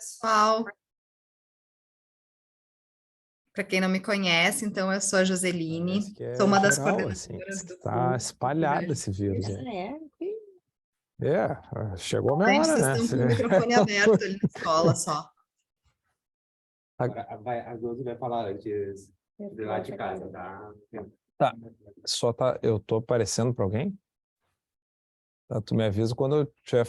Pessoal, para quem não me conhece, então eu sou a Joseline, Parece que sou é uma das geral, assim, coordenadoras do está curso. espalhado esse vírus aí. Chegou a minha Gente, hora, vocês né? estão com o microfone aberto ali na escola só. Agora a Josi vai falar antes de lá de casa, tá? Tá, eu tô aparecendo para alguém? Tá, tu me avisa quando eu tiver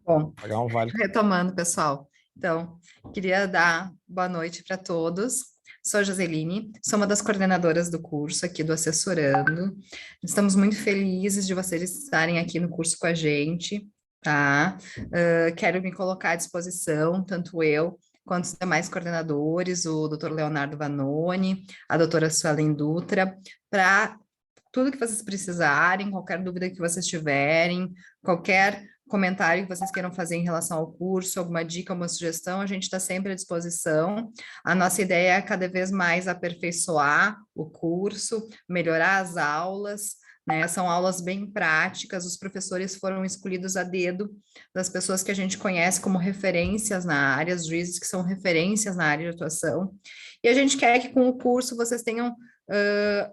Bom, pagar um vale. retomando, pessoal. Então, queria dar boa noite para todos. Sou a Joseline, sou uma das coordenadoras do curso aqui do Assessorando. Estamos muito felizes de vocês estarem aqui no curso com a gente, tá? Quero me colocar à disposição, tanto eu quanto os demais coordenadores, o Dr. Leonardo Vanoni, a doutora Suelen Dutra, para tudo que vocês precisarem, qualquer dúvida que vocês tiverem, qualquer comentário que vocês queiram fazer em relação ao curso, alguma dica, alguma sugestão, a gente está sempre à disposição. A nossa ideia é cada vez mais aperfeiçoar o curso, melhorar as aulas, né? São aulas bem práticas, os professores foram escolhidos a dedo das pessoas que a gente conhece como referências na área, os juízes que são referências na área de atuação. E a gente quer que com o curso vocês tenham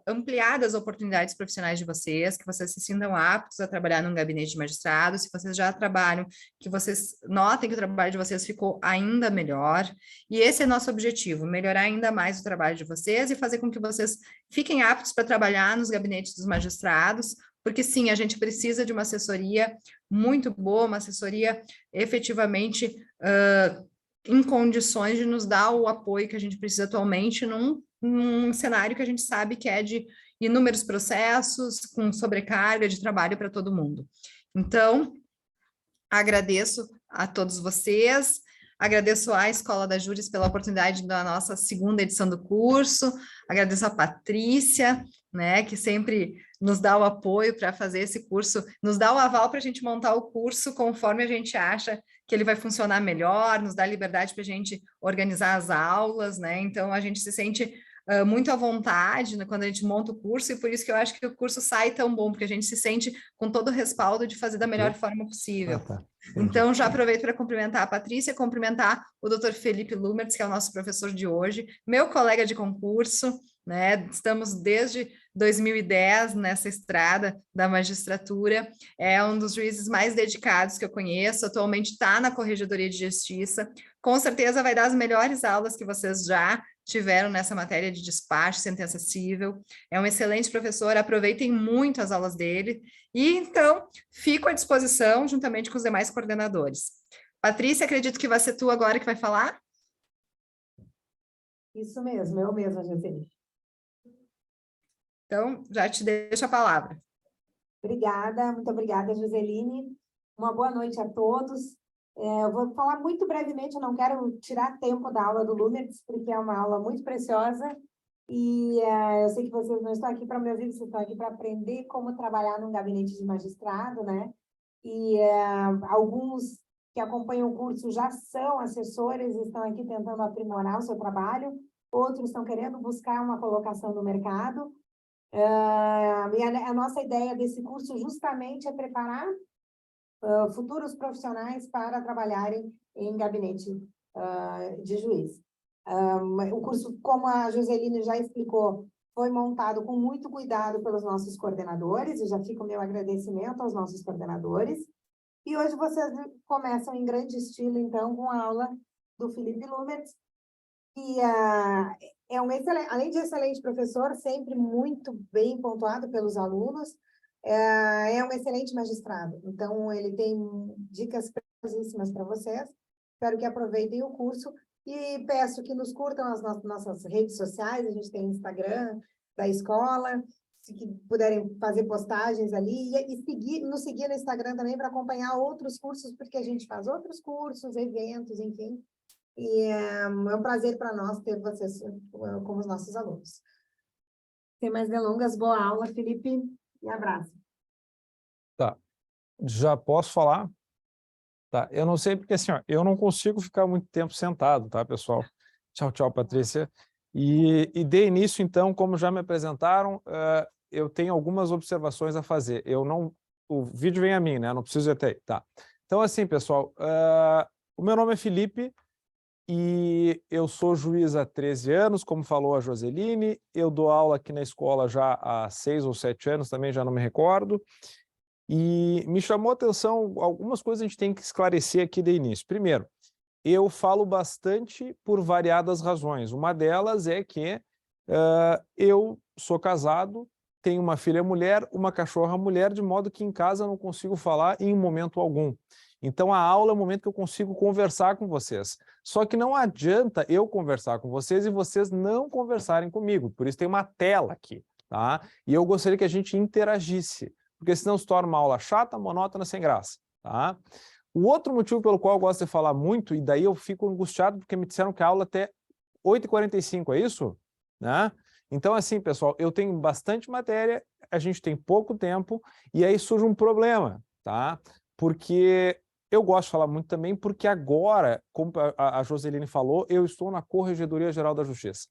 ampliar as oportunidades profissionais de vocês, que vocês se sintam aptos a trabalhar num gabinete de magistrado, se vocês já trabalham, que vocês notem que o trabalho de vocês ficou ainda melhor, e esse é nosso objetivo, melhorar ainda mais o trabalho de vocês e fazer com que vocês fiquem aptos para trabalhar nos gabinetes dos magistrados, porque sim, a gente precisa de uma assessoria muito boa, uma assessoria efetivamente em condições de nos dar o apoio que a gente precisa atualmente num cenário que a gente sabe que é de inúmeros processos, com sobrecarga de trabalho para todo mundo. Então, agradeço a todos vocês, agradeço à Escola da Júris pela oportunidade da nossa segunda edição do curso, agradeço a Patrícia, né, que sempre nos dá o apoio para fazer esse curso, nos dá o aval para a gente montar o curso conforme a gente acha que ele vai funcionar melhor, nos dá liberdade para a gente organizar as aulas, né, então a gente se sente muito à vontade, né, quando a gente monta o curso, e por isso que eu acho que o curso sai tão bom, porque a gente se sente com todo o respaldo de fazer da melhor forma possível. Tá. Então, já aproveito para cumprimentar a Patrícia, cumprimentar o Dr. Felipe Lumertz, que é o nosso professor de hoje, meu colega de concurso, né? Estamos desde 2010 nessa estrada da magistratura, é um dos juízes mais dedicados que eu conheço, atualmente está na Corregedoria de Justiça, com certeza vai dar as melhores aulas que vocês já tiveram nessa matéria de despacho, sentença cível, é um excelente professor, aproveitem muito as aulas dele, e então fico à disposição juntamente com os demais coordenadores. Patrícia, acredito que vai ser tu agora que vai falar? Isso mesmo, eu mesma, Joseline. Então, já te deixo a palavra. Obrigada, muito obrigada, Joseline. Uma boa noite a todos. Eu vou falar muito brevemente, eu não quero tirar tempo da aula do Lumertz, porque é uma aula muito preciosa, e eu sei que vocês não estão aqui para me ouvir, vocês estão aqui para aprender como trabalhar num gabinete de magistrado, né? E alguns que acompanham o curso já são assessores, estão aqui tentando aprimorar o seu trabalho, outros estão querendo buscar uma colocação no mercado. A nossa ideia desse curso justamente é preparar futuros profissionais para trabalharem em gabinete de juiz. O curso, como a Joseline já explicou, foi montado com muito cuidado pelos nossos coordenadores, e já fica o meu agradecimento aos nossos coordenadores. E hoje vocês começam em grande estilo, então, com a aula do Felipe Lumertz, que é um excelente, além de excelente professor, sempre muito bem pontuado pelos alunos, é um excelente magistrado. Então, ele tem dicas preciosíssimas para vocês. Espero que aproveitem o curso e peço que nos curtam as nossas redes sociais. A gente tem Instagram da escola, se puderem fazer postagens ali e nos seguir no Instagram também para acompanhar outros cursos, porque a gente faz outros cursos, eventos, enfim. E é um prazer para nós ter vocês como os nossos alunos. Sem mais delongas, boa aula, Felipe, e abraço. Tá, já posso falar? Tá, eu não sei porque assim, ó, eu não consigo ficar muito tempo sentado, tá, pessoal? Tchau, tchau, Patrícia. E de início, então, como já me apresentaram, eu tenho algumas observações a fazer. O vídeo vem a mim, né? Não preciso ir até aí. Tá. Então, assim, pessoal, O meu nome é Felipe e eu sou juiz há 13 anos, como falou a Joseline. Eu dou aula aqui na escola já há 6 ou 7 anos, também já não me recordo. E me chamou a atenção algumas coisas que a gente tem que esclarecer aqui de início. Primeiro, eu falo bastante por variadas razões. Uma delas é que eu sou casado, tenho uma filha mulher, uma cachorra mulher, de modo que em casa eu não consigo falar em momento algum. Então a aula é o momento que eu consigo conversar com vocês. Só que não adianta eu conversar com vocês e vocês não conversarem comigo. Por isso tem uma tela aqui, tá? E eu gostaria que a gente interagisse, porque senão se torna uma aula chata, monótona, sem graça, tá? O outro motivo pelo qual eu gosto de falar muito, e daí eu fico angustiado porque me disseram que a aula até 8h45, é isso? Né? Então, assim, pessoal, eu tenho bastante matéria, a gente tem pouco tempo, e aí surge um problema, tá? Porque eu gosto de falar muito também, porque agora, como a Joseline falou, eu estou na Corregedoria Geral da Justiça.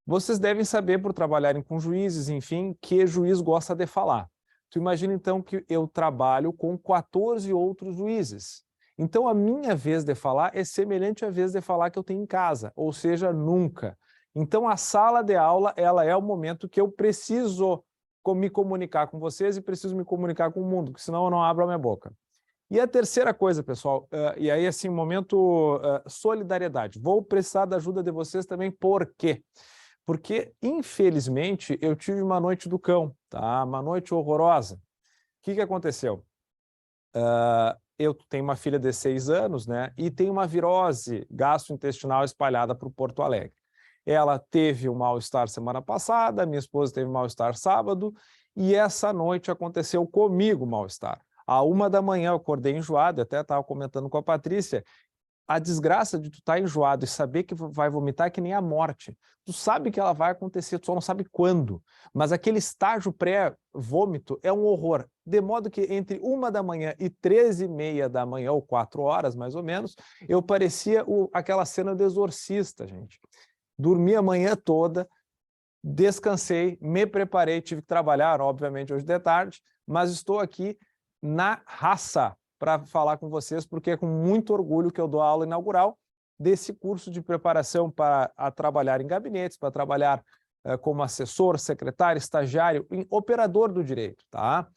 Vocês devem saber, por trabalharem com juízes, enfim, que juiz gosta de falar. Tu imagina, então, que eu trabalho com 14 outros juízes. Então, a minha vez de falar é semelhante à vez de falar que eu tenho em casa, ou seja, nunca. Então, a sala de aula, ela é o momento que eu preciso me comunicar com vocês e preciso me comunicar com o mundo, porque senão eu não abro a minha boca. E a terceira coisa, pessoal, e aí, assim, momento solidariedade. Vou precisar da ajuda de vocês também, por quê? Porque, infelizmente, eu tive uma noite do cão, tá? Uma noite horrorosa. O que aconteceu? Eu tenho uma filha de 6 anos, né? E tem uma virose gastrointestinal espalhada para o Porto Alegre. Ela teve um mal-estar semana passada, minha esposa teve mal-estar sábado, e essa noite aconteceu comigo mal-estar. À 1h da manhã eu acordei enjoado, até estava comentando com a Patrícia, a desgraça de tu estar enjoado e saber que vai vomitar é que nem a morte. Tu sabe que ela vai acontecer, tu só não sabe quando. Mas aquele estágio pré-vômito é um horror. De modo que entre 1h da manhã e 13h30 da manhã, ou 4 horas mais ou menos, eu parecia aquela cena do Exorcista, gente. Dormi a manhã toda, descansei, me preparei, tive que trabalhar, obviamente, hoje de tarde, mas estou aqui na raça para falar com vocês, porque é com muito orgulho que eu dou a aula inaugural desse curso de preparação para trabalhar em gabinetes, para trabalhar como assessor, secretário, estagiário, operador do direito, tá?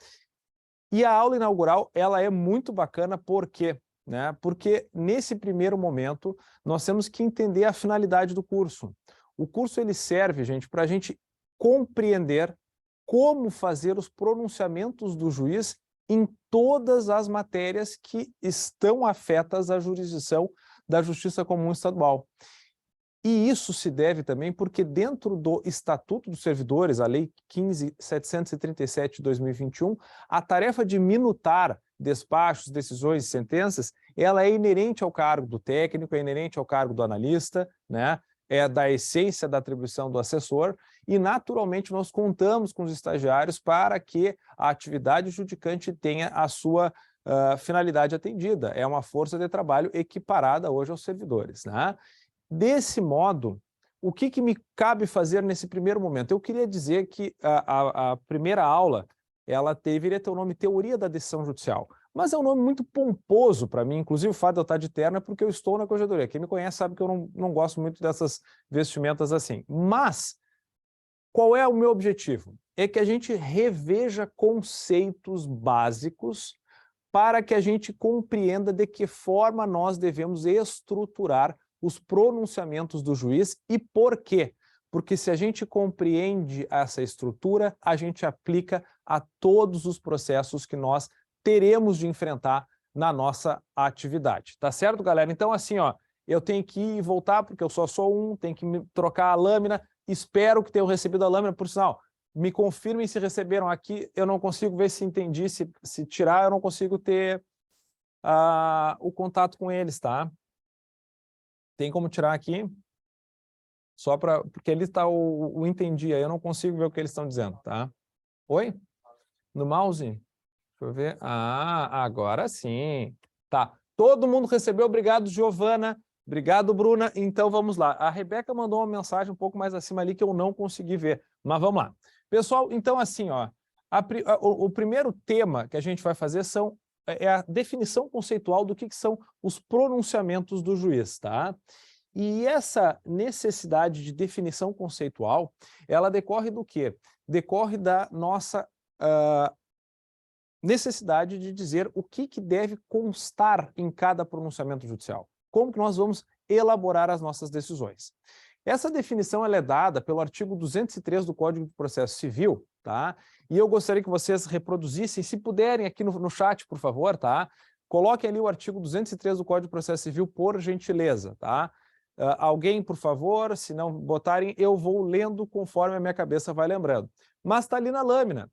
E a aula inaugural, ela é muito bacana, por quê? Né? Porque nesse primeiro momento nós temos que entender a finalidade do curso. O curso ele serve, gente, para a gente compreender como fazer os pronunciamentos do juiz em todas as matérias que estão afetas à jurisdição da Justiça Comum Estadual. E isso se deve também porque dentro do Estatuto dos Servidores, a Lei 15.737 de 2021, a tarefa de minutar despachos, decisões e sentenças, ela é inerente ao cargo do técnico, é inerente ao cargo do analista, né? É da essência da atribuição do assessor, e naturalmente nós contamos com os estagiários para que a atividade judicante tenha a sua finalidade atendida. É uma força de trabalho equiparada hoje aos servidores, né? Desse modo, o que me cabe fazer nesse primeiro momento? Eu queria dizer que a primeira aula, ela deveria ter o nome Teoria da Decisão Judicial, mas é um nome muito pomposo para mim, inclusive o fato de eu estar de terno é porque eu estou na Corregedoria. Quem me conhece sabe que eu não gosto muito dessas vestimentas assim. Mas, qual é o meu objetivo? É que a gente reveja conceitos básicos para que a gente compreenda de que forma nós devemos estruturar os pronunciamentos do juiz e por quê? Porque se a gente compreende essa estrutura, a gente aplica a todos os processos que nós teremos de enfrentar na nossa atividade. Tá certo, galera? Então, assim, ó, eu tenho que ir e voltar, porque eu só sou um, tenho que trocar a lâmina, espero que tenham recebido a lâmina, por sinal, me confirmem se receberam aqui, eu não consigo ver se entendi, se tirar, eu não consigo ter o contato com eles, tá? Tem como tirar aqui? Só para... Porque ali está o entendi, aí eu não consigo ver o que eles estão dizendo, tá? Oi? No mouse? Deixa eu ver. Ah, agora sim. Tá. Todo mundo recebeu. Obrigado, Giovana. Obrigado, Bruna. Então, vamos lá. A Rebeca mandou uma mensagem um pouco mais acima ali que eu não consegui ver. Mas vamos lá. Pessoal, então assim, ó, o primeiro tema que a gente vai fazer são é a definição conceitual do que são os pronunciamentos do juiz, tá? E essa necessidade de definição conceitual, ela decorre do quê? Decorre da nossa necessidade de dizer o que deve constar em cada pronunciamento judicial. Como que nós vamos elaborar as nossas decisões. Essa definição ela é dada pelo artigo 203 do Código de Processo Civil, tá? E eu gostaria que vocês reproduzissem, se puderem, aqui no chat, por favor, tá? Coloquem ali o artigo 203 do Código de Processo Civil, por gentileza, tá? Alguém, por favor, se não botarem, eu vou lendo conforme a minha cabeça vai lembrando. Mas está ali na lâmina.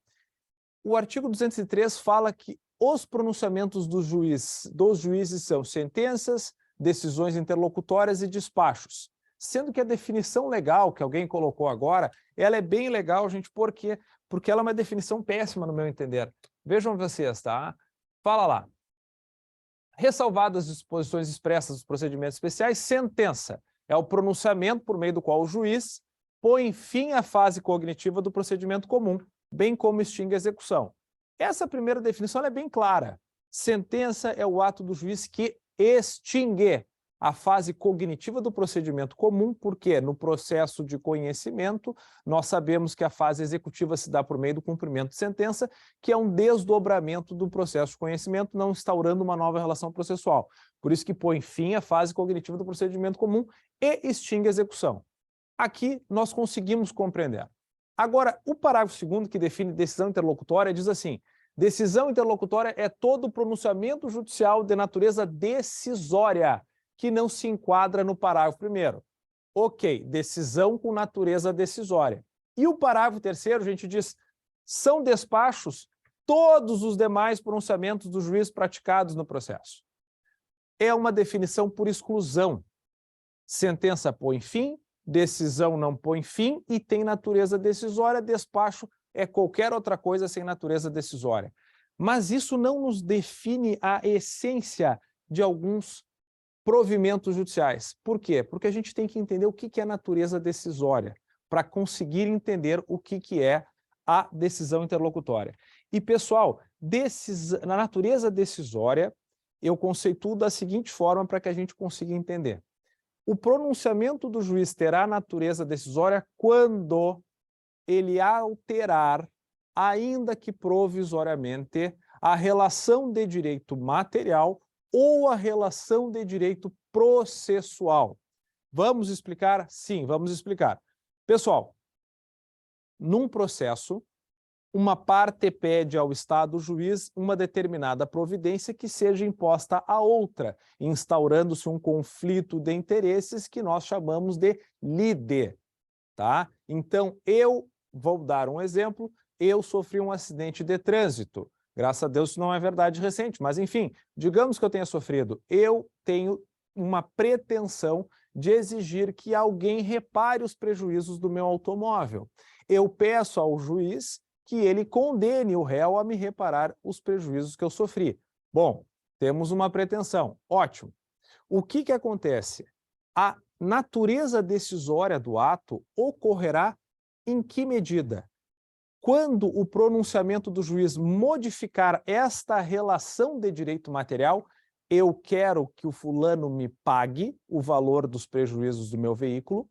O artigo 203 fala que os pronunciamentos dos juízes são sentenças, decisões interlocutórias e despachos. Sendo que a definição legal que alguém colocou agora, ela é bem legal, gente, por quê? Porque ela é uma definição péssima, no meu entender. Vejam vocês, tá? Fala lá. Ressalvadas as disposições expressas dos procedimentos especiais, sentença é o pronunciamento por meio do qual o juiz põe fim à fase cognitiva do procedimento comum, bem como extingue a execução. Essa primeira definição é bem clara. Sentença é o ato do juiz que extingue a fase cognitiva do procedimento comum, porque no processo de conhecimento nós sabemos que a fase executiva se dá por meio do cumprimento de sentença, que é um desdobramento do processo de conhecimento, não instaurando uma nova relação processual. Por isso que põe fim à fase cognitiva do procedimento comum e extingue a execução. Aqui nós conseguimos compreender. Agora, o parágrafo 2º, que define decisão interlocutória, diz assim: decisão interlocutória é todo pronunciamento judicial de natureza decisória, que não se enquadra no parágrafo 1º. Ok, decisão com natureza decisória. E o parágrafo 3º, a gente diz, são despachos todos os demais pronunciamentos do juiz praticados no processo. É uma definição por exclusão. Sentença põe fim, decisão não põe fim e tem natureza decisória, despacho é qualquer outra coisa sem natureza decisória. Mas isso não nos define a essência de alguns provimentos judiciais. Por quê? Porque a gente tem que entender o que é natureza decisória, para conseguir entender o que é a decisão interlocutória. E, pessoal, na natureza decisória, eu conceituo da seguinte forma para que a gente consiga entender. O pronunciamento do juiz terá natureza decisória quando ele alterar, ainda que provisoriamente, a relação de direito material ou a relação de direito processual. Vamos explicar? Sim, vamos explicar. Pessoal, num processo, uma parte pede ao Estado juiz uma determinada providência que seja imposta à outra, instaurando-se um conflito de interesses que nós chamamos de lide, tá? Então, eu vou dar um exemplo, eu sofri um acidente de trânsito. Graças a Deus isso não é verdade recente, mas enfim, digamos que eu tenha sofrido, eu tenho uma pretensão de exigir que alguém repare os prejuízos do meu automóvel. Eu peço ao juiz que ele condene o réu a me reparar os prejuízos que eu sofri. Bom, temos uma pretensão, ótimo. O que acontece? A natureza decisória do ato ocorrerá em que medida? Quando o pronunciamento do juiz modificar esta relação de direito material, eu quero que o fulano me pague o valor dos prejuízos do meu veículo,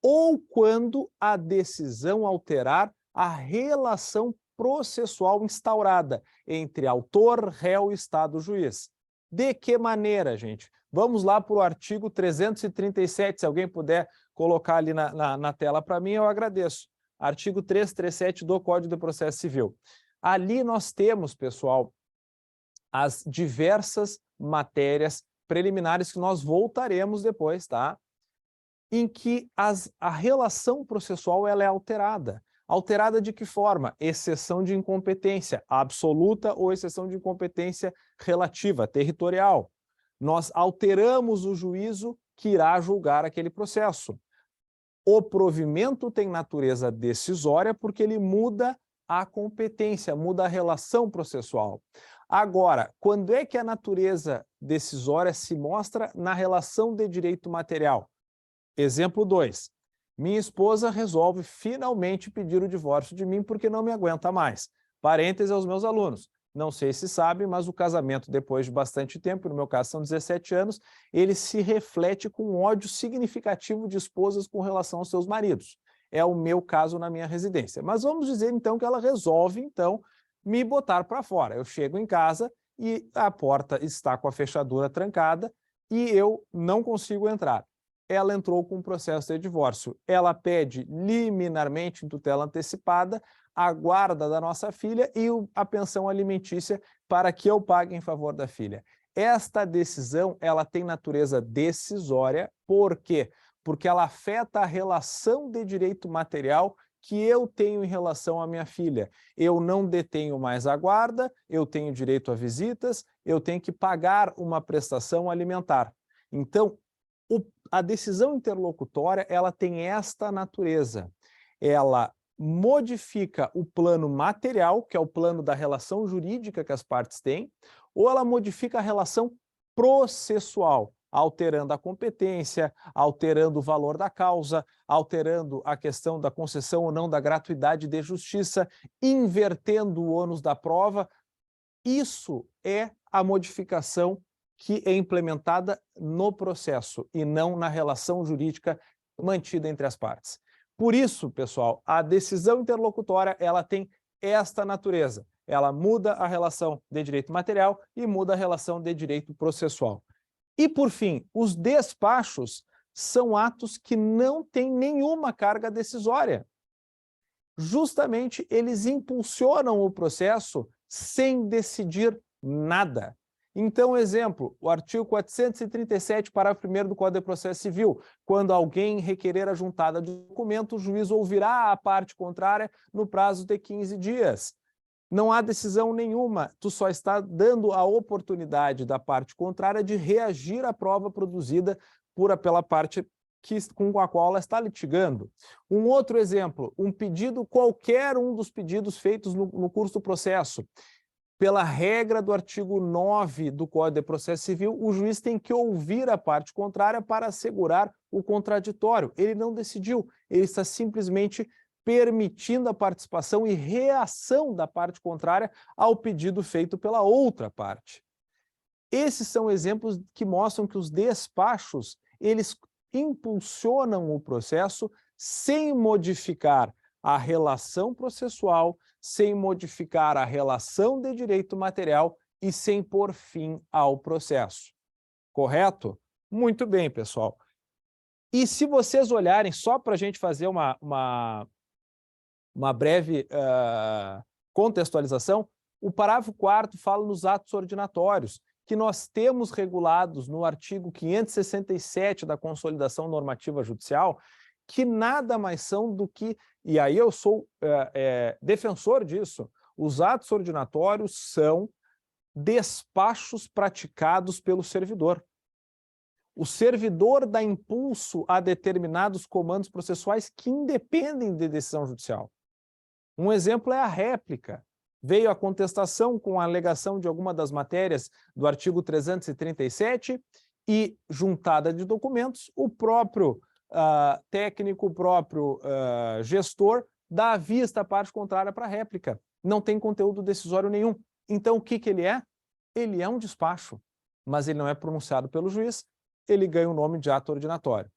ou quando a decisão alterar a relação processual instaurada entre autor, réu e Estado juiz. De que maneira, gente? Vamos lá para o artigo 337, se alguém puder colocar ali na tela para mim, eu agradeço. Artigo 337 do Código de Processo Civil. Ali nós temos, pessoal, as diversas matérias preliminares que nós voltaremos depois, tá? Em que a relação processual ela é alterada. Alterada de que forma? Exceção de incompetência absoluta ou exceção de incompetência relativa, territorial. Nós alteramos o juízo que irá julgar aquele processo. O provimento tem natureza decisória porque ele muda a competência, muda a relação processual. Agora, quando é que a natureza decisória se mostra na relação de direito material? Exemplo 2. Minha esposa resolve finalmente pedir o divórcio de mim porque não me aguenta mais. Parênteses aos meus alunos. não sei se sabem, mas o casamento, depois de bastante tempo, no meu caso são 17 anos, ele se reflete com um ódio significativo de esposas com relação aos seus maridos. É o meu caso na minha residência. Mas vamos dizer, então, que ela resolve, então, me botar para fora. Eu chego em casa e a porta está com a fechadura trancada e eu não consigo entrar. Ela entrou com um processo de divórcio. Ela pede liminarmente, em tutela antecipada, a guarda da nossa filha e a pensão alimentícia para que eu pague em favor da filha. Esta decisão, ela tem natureza decisória. Por quê? Porque ela afeta a relação de direito material que eu tenho em relação à minha filha. Eu não detenho mais a guarda, eu tenho direito a visitas, eu tenho que pagar uma prestação alimentar. Então, a decisão interlocutória, ela tem esta natureza. Ela modifica o plano material, que é o plano da relação jurídica que as partes têm, ou ela modifica a relação processual, alterando a competência, alterando o valor da causa, alterando a questão da concessão ou não da gratuidade de justiça, invertendo o ônus da prova. Isso é a modificação que é implementada no processo e não na relação jurídica mantida entre as partes. Por isso, pessoal, a decisão interlocutória, ela tem esta natureza. Ela muda a relação de direito material e muda a relação de direito processual. E, por fim, os despachos são atos que não têm nenhuma carga decisória. Justamente, eles impulsionam o processo sem decidir nada. Então, exemplo, o artigo 437, parágrafo 1º do Código de Processo Civil, quando alguém requerer a juntada de documento, o juiz ouvirá a parte contrária no prazo de 15 dias. Não há decisão nenhuma, tu só está dando a oportunidade da parte contrária de reagir à prova produzida pela parte com a qual ela está litigando. Um outro exemplo, um pedido, qualquer um dos pedidos feitos no curso do processo. Pela regra do artigo 9 do Código de Processo Civil, o juiz tem que ouvir a parte contrária para assegurar o contraditório. Ele não decidiu, ele está simplesmente permitindo a participação e reação da parte contrária ao pedido feito pela outra parte. Esses são exemplos que mostram que os despachos, eles impulsionam o processo sem modificar a relação processual, sem modificar a relação de direito material e sem pôr fim ao processo. Correto? Muito bem, pessoal. E se vocês olharem, só para a gente fazer uma breve contextualização, o parágrafo 4º fala nos atos ordinatórios, que nós temos regulados no artigo 567 da Consolidação Normativa Judicial, que nada mais são do que, e aí eu sou defensor disso, os atos ordinatórios são despachos praticados pelo servidor. O servidor dá impulso a determinados comandos processuais que independem de decisão judicial. Um exemplo é a réplica. Veio a contestação com a alegação de alguma das matérias do artigo 337 e, juntada de documentos, o próprio técnico, o próprio gestor dá à vista a parte contrária para a réplica. Não tem conteúdo decisório nenhum. Então, o que ele é? Ele é um despacho, mas ele não é pronunciado pelo juiz, ele ganha o nome de ato ordinatório.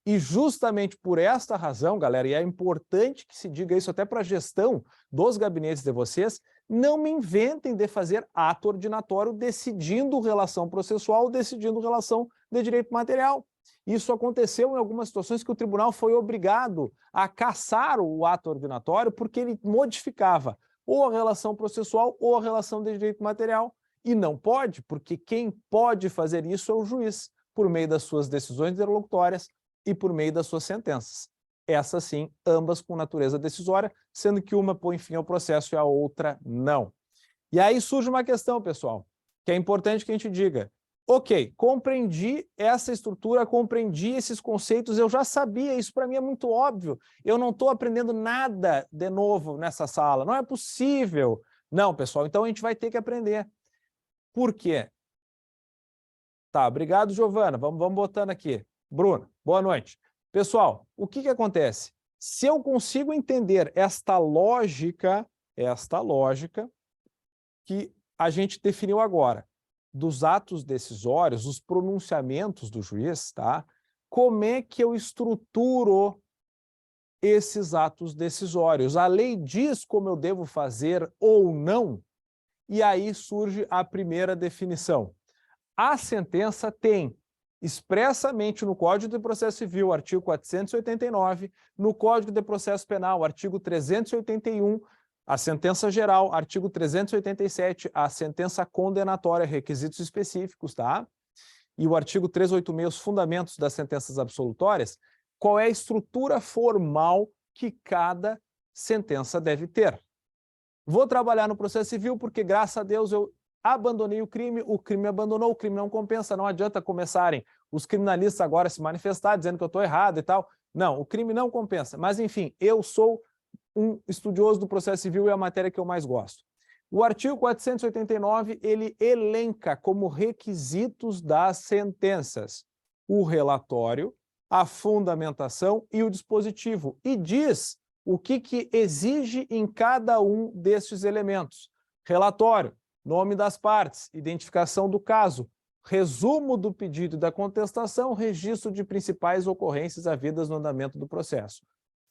E justamente por esta razão, galera, e é importante que se diga isso até para a gestão dos gabinetes de vocês, não me inventem de fazer ato ordinatório decidindo relação processual, decidindo relação de direito material. Isso aconteceu em algumas situações que o tribunal foi obrigado a cassar o ato ordinatório porque ele modificava ou a relação processual ou a relação de direito material. E não pode, porque quem pode fazer isso é o juiz, por meio das suas decisões interlocutórias e por meio das suas sentenças. Essas sim, ambas com natureza decisória, sendo que uma põe fim ao processo e a outra não. E aí surge uma questão, pessoal, que é importante que a gente diga, ok, compreendi essa estrutura, compreendi esses conceitos, eu já sabia, isso para mim é muito óbvio, eu não estou aprendendo nada de novo nessa sala, não é possível. Não, pessoal, então a gente vai ter que aprender. Por quê? Tá, obrigado, Giovana, vamos botando aqui. Bruno, boa noite. Pessoal, o que acontece? Se eu consigo entender esta lógica, que a gente definiu agora, dos atos decisórios, os pronunciamentos do juiz, tá? Como é que eu estruturo esses atos decisórios? A lei diz como eu devo fazer ou não, e aí surge a primeira definição. A sentença tem expressamente no Código de Processo Civil, artigo 489, no Código de Processo Penal, artigo 381, a sentença geral, artigo 387, a sentença condenatória, requisitos específicos, tá? E o artigo 386, os fundamentos das sentenças absolutórias, qual é a estrutura formal que cada sentença deve ter. Vou trabalhar no processo civil porque, graças a Deus, eu abandonei o crime me abandonou, o crime não compensa, não adianta começarem os criminalistas agora a se manifestar dizendo que eu estou errado e tal. Não, o crime não compensa. Mas, enfim, eu sou um estudioso do processo civil e é a matéria que eu mais gosto. O artigo 489, ele elenca como requisitos das sentenças o relatório, a fundamentação e o dispositivo, e diz o que exige em cada um destes elementos. Relatório, nome das partes, identificação do caso, resumo do pedido e da contestação, registro de principais ocorrências havidas no andamento do processo.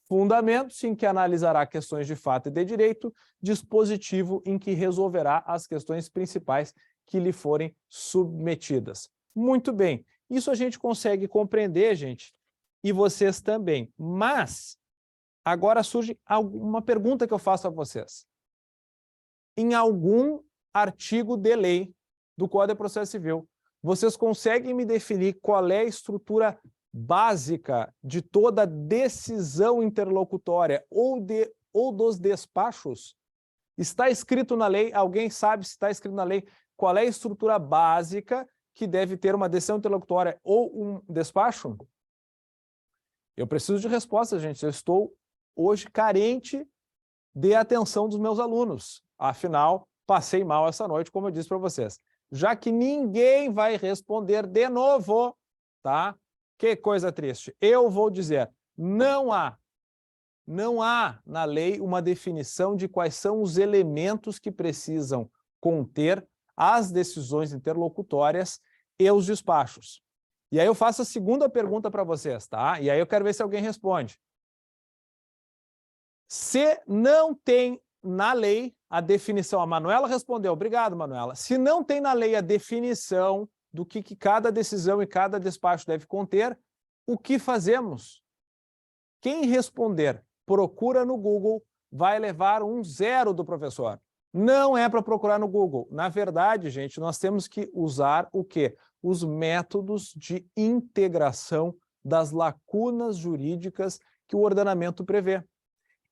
Fundamentos em que analisará questões de fato e de direito, dispositivo em que resolverá as questões principais que lhe forem submetidas. Muito bem, isso a gente consegue compreender, gente, e vocês também. Mas, agora surge uma pergunta que eu faço a vocês. Em algum artigo de lei do Código de Processo Civil, vocês conseguem me definir qual é a estrutura básica de toda decisão interlocutória ou dos despachos? Está escrito na lei, alguém sabe se está escrito na lei qual é a estrutura básica que deve ter uma decisão interlocutória ou um despacho? Eu preciso de resposta, gente. Eu estou hoje carente de atenção dos meus alunos. Afinal, passei mal essa noite, como eu disse para vocês. Já que ninguém vai responder de novo, tá? Que coisa triste. Eu vou dizer, não há na lei uma definição de quais são os elementos que precisam conter as decisões interlocutórias e os despachos. E aí eu faço a segunda pergunta para vocês, tá? E aí eu quero ver se alguém responde. Se não tem na lei a definição, a Manuela respondeu, obrigado, Manuela. Se não tem na lei a definição do que cada decisão e cada despacho deve conter, o que fazemos? Quem responder, procura no Google, vai levar um 0 do professor. Não é para procurar no Google. Na verdade, gente, nós temos que usar o quê? Os métodos de integração das lacunas jurídicas que o ordenamento prevê.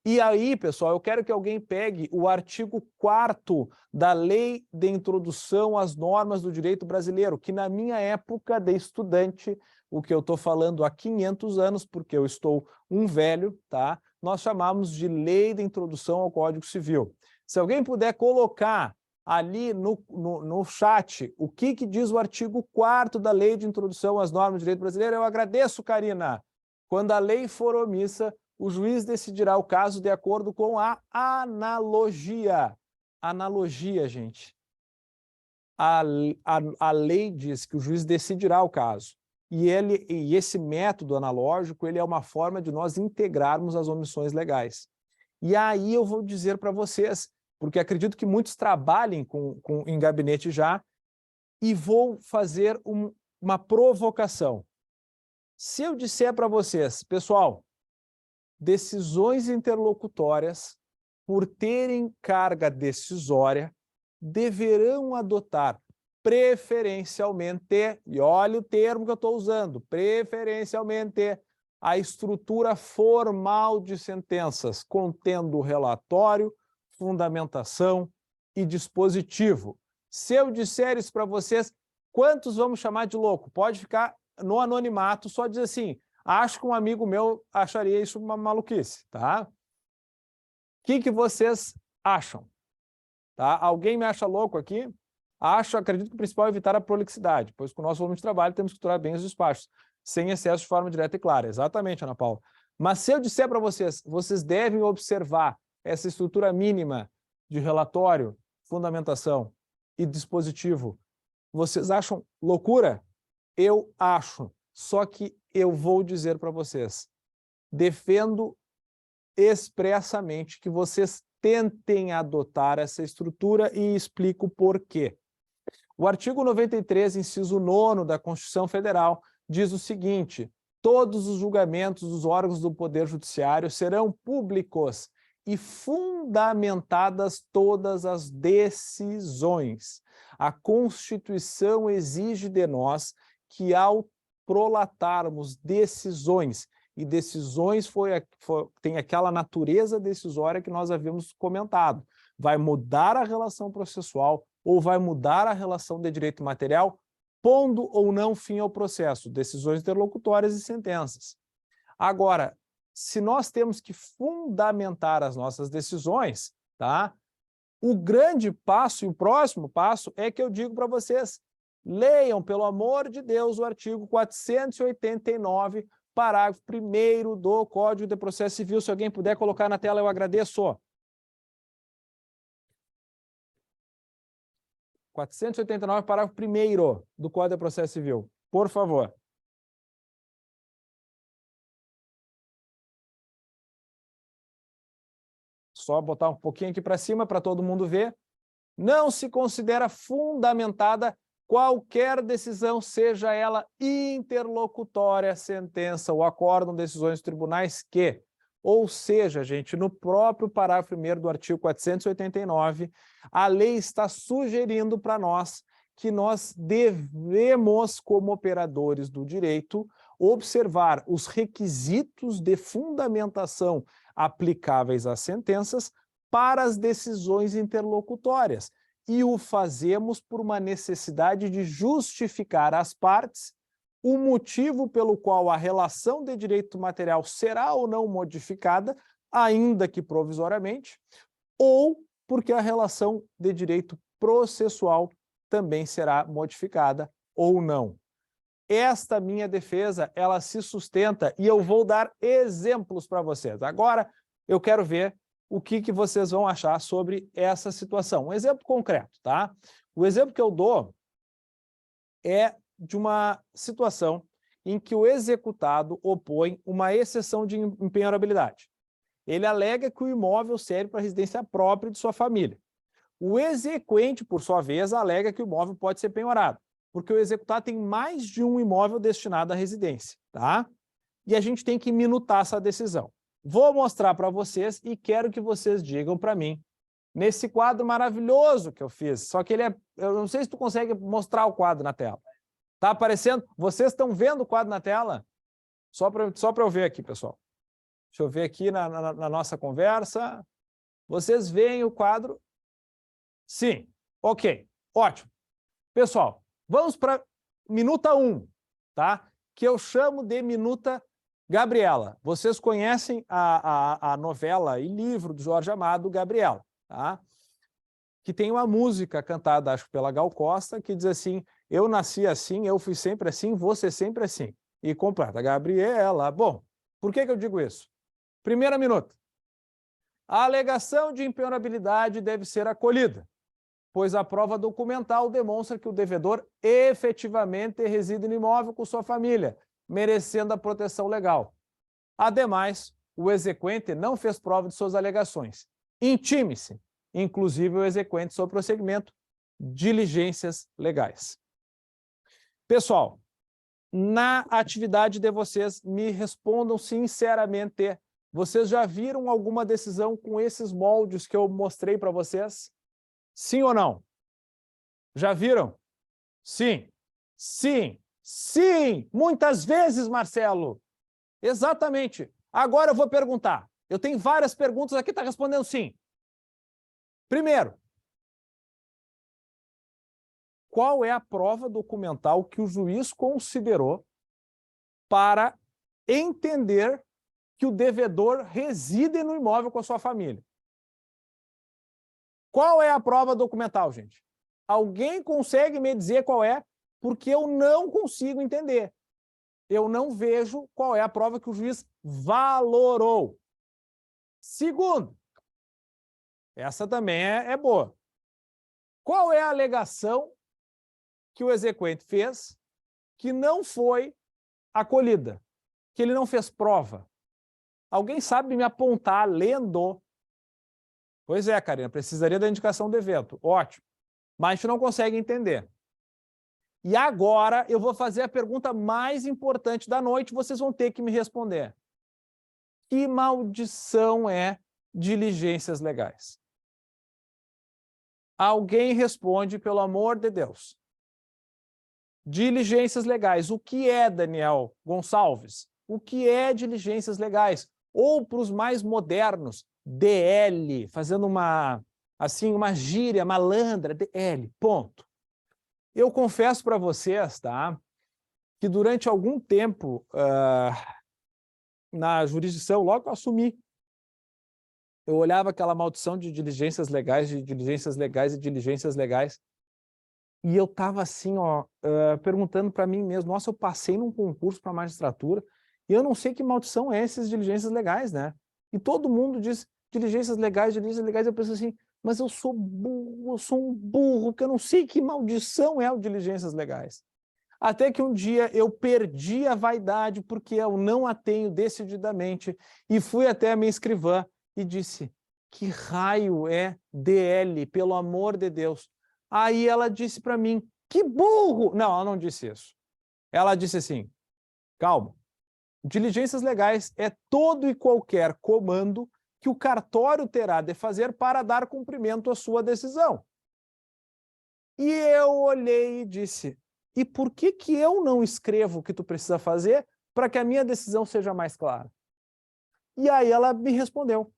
E aí, pessoal, eu quero que alguém pegue o artigo 4º da Lei de Introdução às Normas do Direito Brasileiro, que na minha época de estudante, o que eu estou falando há 500 anos, porque eu estou um velho, tá? Nós chamamos de Lei de Introdução ao Código Civil. Se alguém puder colocar ali no chat o que diz o artigo 4º da Lei de Introdução às Normas do Direito Brasileiro, eu agradeço, Karina. Quando a lei for omissa, o juiz decidirá o caso de acordo com a analogia. Analogia, gente. A lei diz que o juiz decidirá o caso. E esse método analógico, ele é uma forma de nós integrarmos as omissões legais. E aí eu vou dizer para vocês, porque acredito que muitos trabalhem em gabinete já, e vou fazer uma provocação. Se eu disser para vocês, pessoal, decisões interlocutórias, por terem carga decisória, deverão adotar preferencialmente, e olha o termo que eu estou usando, preferencialmente, a estrutura formal de sentenças, contendo relatório, fundamentação e dispositivo. Se eu disser isso para vocês, quantos vamos chamar de louco? Pode ficar no anonimato, só dizer assim, acho que um amigo meu acharia isso uma maluquice, tá? O que vocês acham? Tá? Alguém me acha louco aqui? Acredito que o principal é evitar a prolixidade, pois com o nosso volume de trabalho temos que estruturar bem os despachos, sem excesso de forma direta e clara. Exatamente, Ana Paula. Mas se eu disser para vocês, vocês devem observar essa estrutura mínima de relatório, fundamentação e dispositivo, vocês acham loucura? Eu acho. Só que eu vou dizer para vocês, defendo expressamente que vocês tentem adotar essa estrutura e explico por quê. O artigo 93, inciso 9º da Constituição Federal, diz o seguinte: todos os julgamentos dos órgãos do Poder Judiciário serão públicos e fundamentadas todas as decisões. A Constituição exige de nós que, ao prolatarmos decisões, e decisões tem aquela natureza decisória que nós havíamos comentado, vai mudar a relação processual ou vai mudar a relação de direito material, pondo ou não fim ao processo, decisões interlocutórias e sentenças. Agora, se nós temos que fundamentar as nossas decisões, tá? O grande passo e o próximo passo é que eu digo para vocês, leiam, pelo amor de Deus, o artigo 489, parágrafo 1º do Código de Processo Civil. Se alguém puder colocar na tela, eu agradeço. 489, parágrafo 1º do Código de Processo Civil. Por favor. Só botar um pouquinho aqui para cima para todo mundo ver. Não se considera fundamentada qualquer decisão, seja ela interlocutória, sentença ou acórdão, decisões de tribunais que, ou seja, gente, no próprio parágrafo 1º do artigo 489, a lei está sugerindo para nós que nós devemos, como operadores do direito, observar os requisitos de fundamentação aplicáveis às sentenças para as decisões interlocutórias. E o fazemos por uma necessidade de justificar às partes o motivo pelo qual a relação de direito material será ou não modificada, ainda que provisoriamente, ou porque a relação de direito processual também será modificada ou não. Esta minha defesa, ela se sustenta e eu vou dar exemplos para vocês. Agora, eu quero ver o que vocês vão achar sobre essa situação. Um exemplo concreto, tá? O exemplo que eu dou é de uma situação em que o executado opõe uma exceção de impenhorabilidade. Ele alega que o imóvel serve para residência própria de sua família. O exequente, por sua vez, alega que o imóvel pode ser penhorado, porque o executado tem mais de um imóvel destinado à residência, tá? E a gente tem que minutar essa decisão. Vou mostrar para vocês e quero que vocês digam para mim, nesse quadro maravilhoso que eu fiz, só que ele é... Eu não sei se tu consegue mostrar o quadro na tela. Tá aparecendo? Vocês estão vendo o quadro na tela? Só para eu ver aqui, pessoal. Deixa eu ver aqui na nossa conversa. Vocês veem o quadro? Sim. Ok. Ótimo. Pessoal, vamos para minuta 1, tá? Que eu chamo de minuta Gabriela. Vocês conhecem a novela e livro do Jorge Amado, Gabriela, tá? Que tem uma música cantada, acho, pela Gal Costa, que diz assim, eu nasci assim, eu fui sempre assim, você sempre assim. E completa, Gabriela. Bom, por que eu digo isso? Primeira minuta. A alegação de impenhorabilidade deve ser acolhida, pois a prova documental demonstra que o devedor efetivamente reside no imóvel com sua família, merecendo a proteção legal. Ademais, o exequente não fez prova de suas alegações. Intime-se, inclusive o exequente, sobre o prosseguimento diligências legais. Pessoal, na atividade de vocês, me respondam sinceramente, vocês já viram alguma decisão com esses moldes que eu mostrei para vocês? Sim ou não? Já viram? Sim. Sim. Sim. Muitas vezes, Marcelo. Exatamente. Agora eu vou perguntar. Eu tenho várias perguntas aqui, está respondendo sim. Primeiro, qual é a prova documental que o juiz considerou para entender que o devedor reside no imóvel com a sua família? Qual é a prova documental, gente? Alguém consegue me dizer qual é? Porque eu não consigo entender. Eu não vejo qual é a prova que o juiz valorou. Segundo, essa também é boa. Qual é a alegação que o exequente fez que não foi acolhida? Que ele não fez prova? Alguém sabe me apontar lendo? Pois é, Karina, precisaria da indicação do evento. Ótimo. Mas a gente não consegue entender. E agora eu vou fazer a pergunta mais importante da noite, vocês vão ter que me responder. Que maldição é diligências legais? Alguém responde, pelo amor de Deus. Diligências legais. O que é, Daniel Gonçalves? O que é diligências legais? Ou, para os mais modernos, DL, fazendo uma gíria malandra, DL, ponto. Eu confesso para vocês, tá, que durante algum tempo, na jurisdição, logo que eu assumi, eu olhava aquela maldição de diligências legais, e diligências legais, e eu estava assim, perguntando para mim mesmo, nossa, eu passei num concurso para magistratura, e eu não sei que maldição é essas diligências legais, né? E todo mundo diz diligências legais, eu penso assim, mas eu sou um burro, porque eu não sei que maldição é o diligências legais. Até que um dia eu perdi a vaidade, porque eu não a tenho decididamente, e fui até a minha escrivã e disse, que raio é DL, pelo amor de Deus? Aí ela disse para mim, que burro! Não, ela não disse isso. Ela disse assim, calma, diligências legais é todo e qualquer comando que o cartório terá de fazer para dar cumprimento à sua decisão. E eu olhei e disse, e por que que eu não escrevo o que tu precisa fazer para que a minha decisão seja mais clara? E aí ela me respondeu,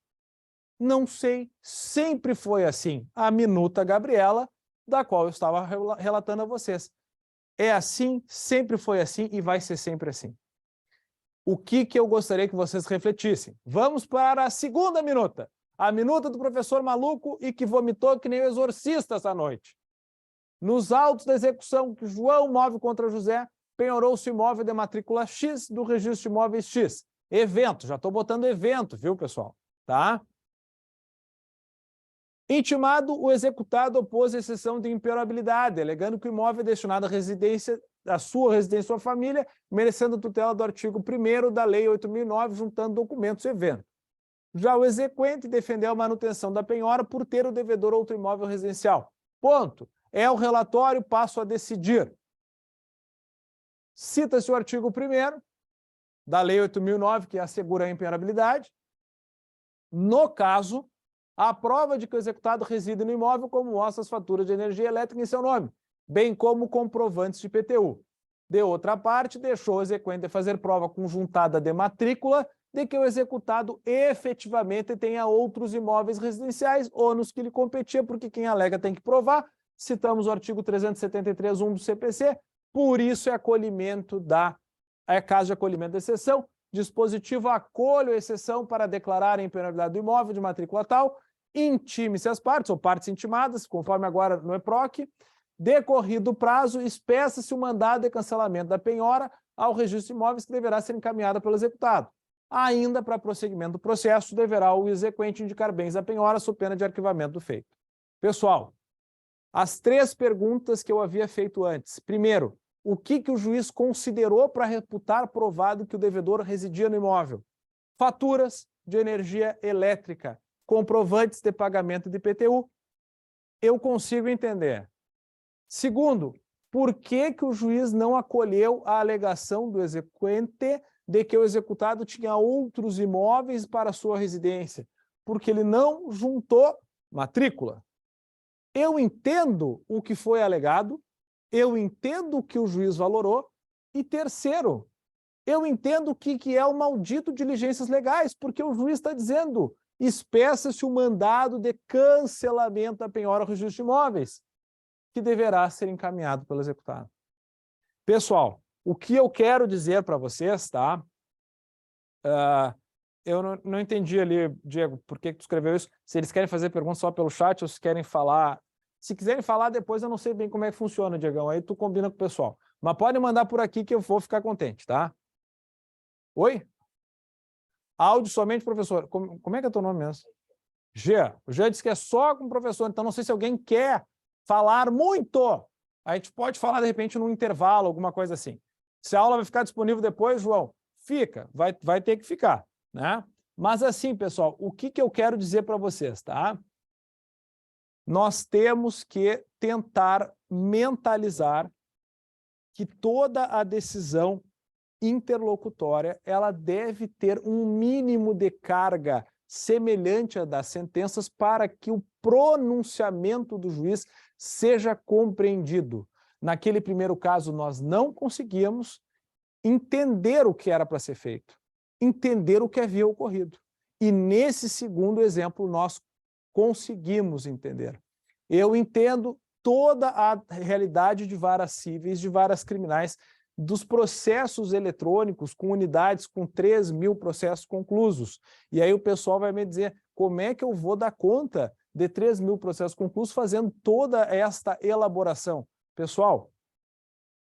não sei, sempre foi assim. A minuta Gabriela, da qual eu estava relatando a vocês. É assim, sempre foi assim e vai ser sempre assim. O que eu gostaria que vocês refletissem? Vamos para a segunda minuta. A minuta do professor maluco e que vomitou que nem o exorcista essa noite. Nos autos da execução que João move contra José, penhorou-se o imóvel de matrícula X do registro de imóveis X. Evento, já estou botando evento, viu, pessoal? Tá? Intimado, o executado opôs a exceção de imperabilidade, alegando que o imóvel é destinado à residência, à sua residência ou família, merecendo tutela do artigo 1º da Lei 8.009, juntando documentos e evento. Já o exequente defendeu a manutenção da penhora por ter o devedor outro imóvel residencial. Ponto. É o relatório, passo a decidir. Cita-se o artigo 1º da Lei 8.009, que assegura a impenhorabilidade. No caso, a prova de que o executado reside no imóvel, como mostra as faturas de energia elétrica em seu nome, bem como comprovantes de IPTU. De outra parte, deixou o exequente fazer prova conjuntada de matrícula de que o executado efetivamente tenha outros imóveis residenciais, ônus que lhe competia, porque quem alega tem que provar. Citamos o artigo 373.1 do CPC, por isso é caso de acolhimento da exceção. Dispositivo acolho a exceção para declarar a impenhorabilidade do imóvel de matrícula tal, intime-se as partes, ou partes intimadas, conforme agora no EPROC, decorrido o prazo, espeça-se o mandado de cancelamento da penhora ao registro de imóveis que deverá ser encaminhada pelo executado. Ainda para prosseguimento do processo, deverá o exequente indicar bens da penhora sob pena de arquivamento do feito. Pessoal, as 3 perguntas que eu havia feito antes. Primeiro, o que o juiz considerou para reputar provado que o devedor residia no imóvel? Faturas de energia elétrica, comprovantes de pagamento de IPTU. Eu consigo entender. Segundo, por que o juiz não acolheu a alegação do exequente de que o executado tinha outros imóveis para sua residência? Porque ele não juntou matrícula. Eu entendo o que foi alegado, eu entendo o que o juiz valorou, e terceiro, eu entendo o que é o maldito diligências legais, porque o juiz está dizendo, espeça-se o mandado de cancelamento da penhora ao registro de imóveis, que deverá ser encaminhado pelo executado. Pessoal, o que eu quero dizer para vocês, tá? Eu não entendi ali, Diego, por que tu escreveu isso, se eles querem fazer perguntas só pelo chat ou se querem falar. Se quiserem falar depois, eu não sei bem como é que funciona, Diegão, aí tu combina com o pessoal. Mas pode mandar por aqui que eu vou ficar contente, tá? Oi? Áudio somente, professor. Como é que é teu nome mesmo? G. O G disse que é só com o professor, então não sei se alguém quer falar muito. A gente pode falar, de repente, num intervalo, alguma coisa assim. Se a aula vai ficar disponível depois, João, fica, vai ter que ficar, né? Mas assim, pessoal, o que eu quero dizer para vocês, tá? Nós temos que tentar mentalizar que toda a decisão interlocutória, ela deve ter um mínimo de carga semelhante à das sentenças para que o pronunciamento do juiz seja compreendido. Naquele primeiro caso, nós não conseguíamos entender o que era para ser feito, entender o que havia ocorrido. E nesse segundo exemplo, nós conseguimos entender. Eu entendo toda a realidade de varas cíveis, de varas criminais, dos processos eletrônicos com unidades com 3.000 processos conclusos. E aí o pessoal vai me dizer, como é que eu vou dar conta de 3.000 processos conclusos fazendo toda esta elaboração? Pessoal,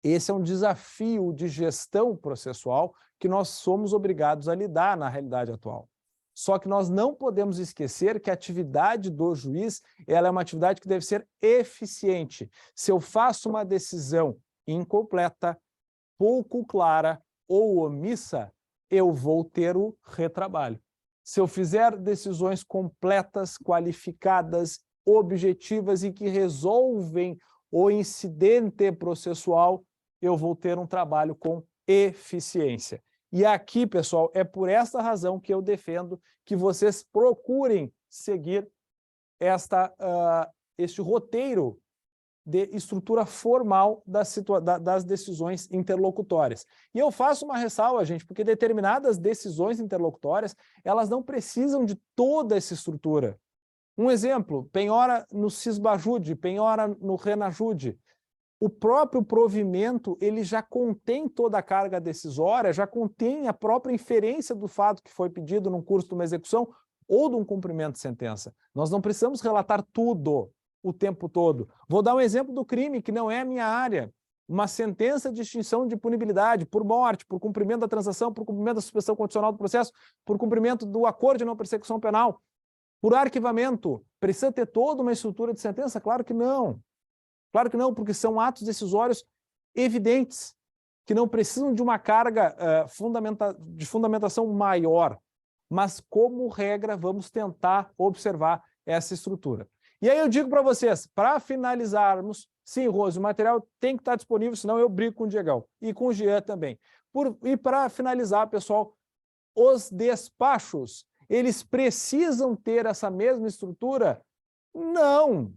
esse é um desafio de gestão processual que nós somos obrigados a lidar na realidade atual. Só que nós não podemos esquecer que a atividade do juiz, ela é uma atividade que deve ser eficiente. Se eu faço uma decisão incompleta, pouco clara ou omissa, eu vou ter o retrabalho. Se eu fizer decisões completas, qualificadas, objetivas e que resolvem o incidente processual, eu vou ter um trabalho com eficiência. E aqui, pessoal, é por essa razão que eu defendo que vocês procurem seguir este roteiro de estrutura formal das decisões interlocutórias. E eu faço uma ressalva, gente, porque determinadas decisões interlocutórias, elas não precisam de toda essa estrutura. Um exemplo, penhora no Cisbajude, penhora no Renajude. O próprio provimento, ele já contém toda a carga decisória, já contém a própria inferência do fato que foi pedido num curso de uma execução ou de um cumprimento de sentença. Nós não precisamos relatar tudo o tempo todo. Vou dar um exemplo do crime, que não é a minha área. Uma sentença de extinção de punibilidade por morte, por cumprimento da transação, por cumprimento da suspensão condicional do processo, por cumprimento do acordo de não persecução penal, por arquivamento. Precisa ter toda uma estrutura de sentença? Claro que não. Claro que não, porque são atos decisórios evidentes, que não precisam de uma carga de fundamentação maior. Mas, como regra, vamos tentar observar essa estrutura. E aí eu digo para vocês, para finalizarmos, sim, Rose, o material tem que estar disponível, senão eu brigo com o Diegão e com o Jean também. E para finalizar, pessoal, os despachos, eles precisam ter essa mesma estrutura? Não!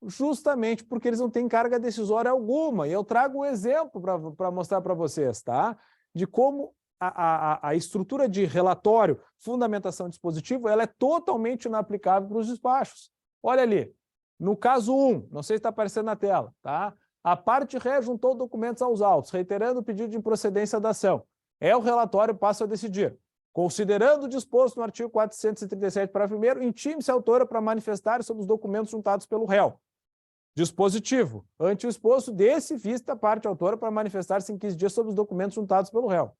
Justamente porque eles não têm carga decisória alguma. E eu trago um exemplo para mostrar para vocês, tá? De como a estrutura de relatório, fundamentação dispositivo, ela é totalmente inaplicável para os despachos. Olha ali, no caso 1, não sei se está aparecendo na tela, tá? A parte ré juntou documentos aos autos, reiterando o pedido de improcedência da ação. O relatório passa a decidir. Considerando o disposto no artigo 437, parágrafo 1º, intime-se a autora para manifestar sobre os documentos juntados pelo réu. Dispositivo. Ante o exposto, dê-se vista a parte autora para manifestar-se em 15 dias sobre os documentos juntados pelo réu.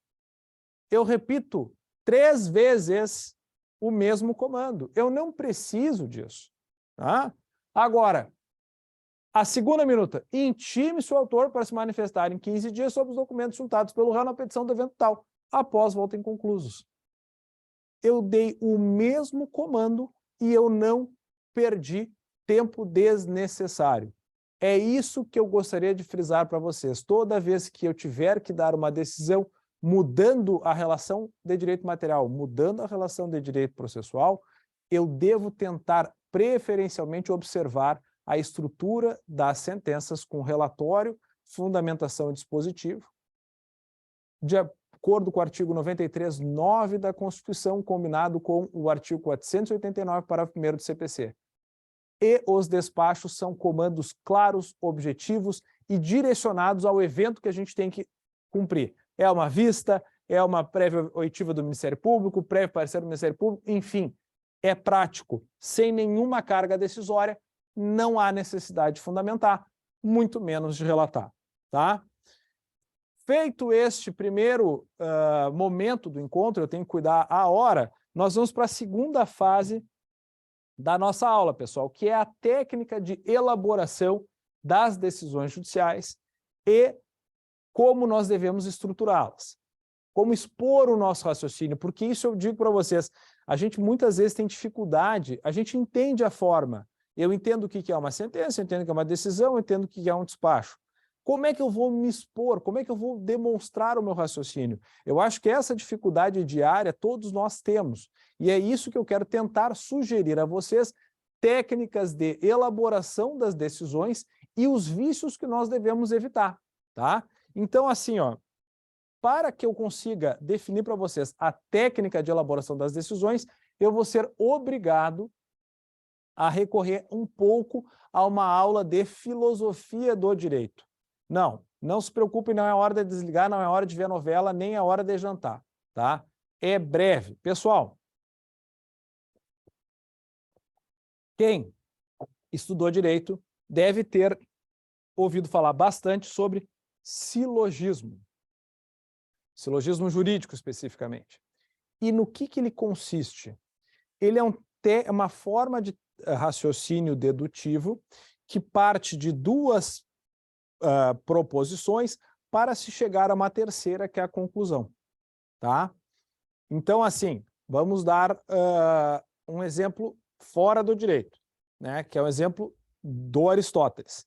Eu repito 3 vezes o mesmo comando. Eu não preciso disso. Tá? Agora, a segunda minuta. Intime-se o autor para se manifestar em 15 dias sobre os documentos juntados pelo réu na petição do evento tal, após volta inconclusos. Eu dei o mesmo comando e eu não perdi tempo desnecessário. É isso que eu gostaria de frisar para vocês. Toda vez que eu tiver que dar uma decisão mudando a relação de direito material, mudando a relação de direito processual, eu devo tentar preferencialmente observar a estrutura das sentenças com relatório, fundamentação e dispositivo, de acordo com o artigo 93(9) da Constituição, combinado com o artigo 489, parágrafo 1º do CPC. E os despachos são comandos claros, objetivos e direcionados ao evento que a gente tem que cumprir. É uma vista, é uma prévia oitiva do Ministério Público, prévio parecer do Ministério Público, enfim, é prático, sem nenhuma carga decisória, não há necessidade de fundamentar, muito menos de relatar, tá? Feito este primeiro momento do encontro, eu tenho que cuidar a hora, nós vamos para a segunda fase da nossa aula, pessoal, que é a técnica de elaboração das decisões judiciais e como nós devemos estruturá-las. Como expor o nosso raciocínio, porque isso eu digo para vocês, a gente muitas vezes tem dificuldade, a gente entende a forma, eu entendo o que é uma sentença, eu entendo o que é uma decisão, eu entendo o que é um despacho. Como é que eu vou me expor? Como é que eu vou demonstrar o meu raciocínio? Eu acho que essa dificuldade diária todos nós temos, e é isso que eu quero tentar sugerir a vocês, técnicas de elaboração das decisões e os vícios que nós devemos evitar, tá? Então, assim, ó, para que eu consiga definir para vocês a técnica de elaboração das decisões, eu vou ser obrigado a recorrer um pouco a uma aula de filosofia do direito. Não, não se preocupe, não é hora de desligar, não é hora de ver novela, nem é hora de jantar, tá? É breve. Pessoal, quem estudou direito deve ter ouvido falar bastante sobre silogismo. Silogismo jurídico, especificamente. E no que ele consiste? Ele é uma forma de raciocínio dedutivo que parte de duas proposições para se chegar a uma terceira, que é a conclusão. Tá? Então, assim, vamos dar um exemplo fora do direito, né? Que é um exemplo do Aristóteles.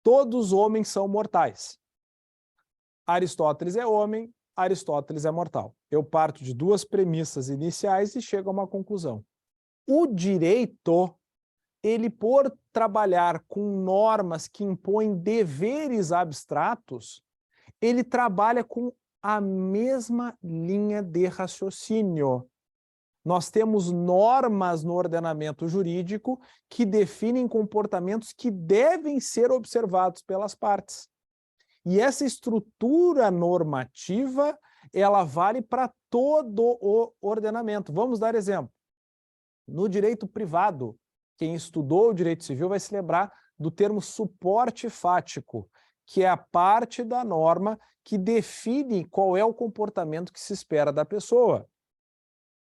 Todos os homens são mortais. Aristóteles é homem, Aristóteles é mortal. Eu parto de duas premissas iniciais e chego a uma conclusão. O direito, ele por trabalhar com normas que impõem deveres abstratos, ele trabalha com a mesma linha de raciocínio. Nós temos normas no ordenamento jurídico que definem comportamentos que devem ser observados pelas partes. E essa estrutura normativa, ela vale para todo o ordenamento. Vamos dar exemplo. No direito privado, quem estudou o direito civil vai se lembrar do termo suporte fático, que é a parte da norma que define qual é o comportamento que se espera da pessoa.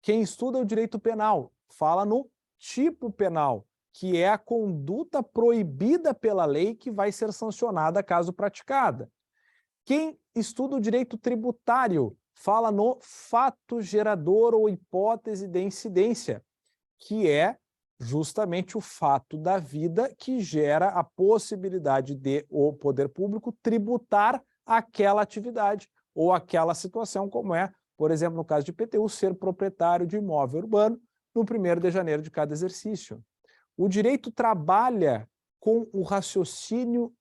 Quem estuda o direito penal fala no tipo penal, que é a conduta proibida pela lei que vai ser sancionada caso praticada. Quem estuda o direito tributário fala no fato gerador ou hipótese de incidência, que é justamente o fato da vida que gera a possibilidade de o poder público tributar aquela atividade ou aquela situação, como é, por exemplo, no caso de IPTU, ser proprietário de imóvel urbano no 1º de janeiro de cada exercício. O direito trabalha com o raciocínio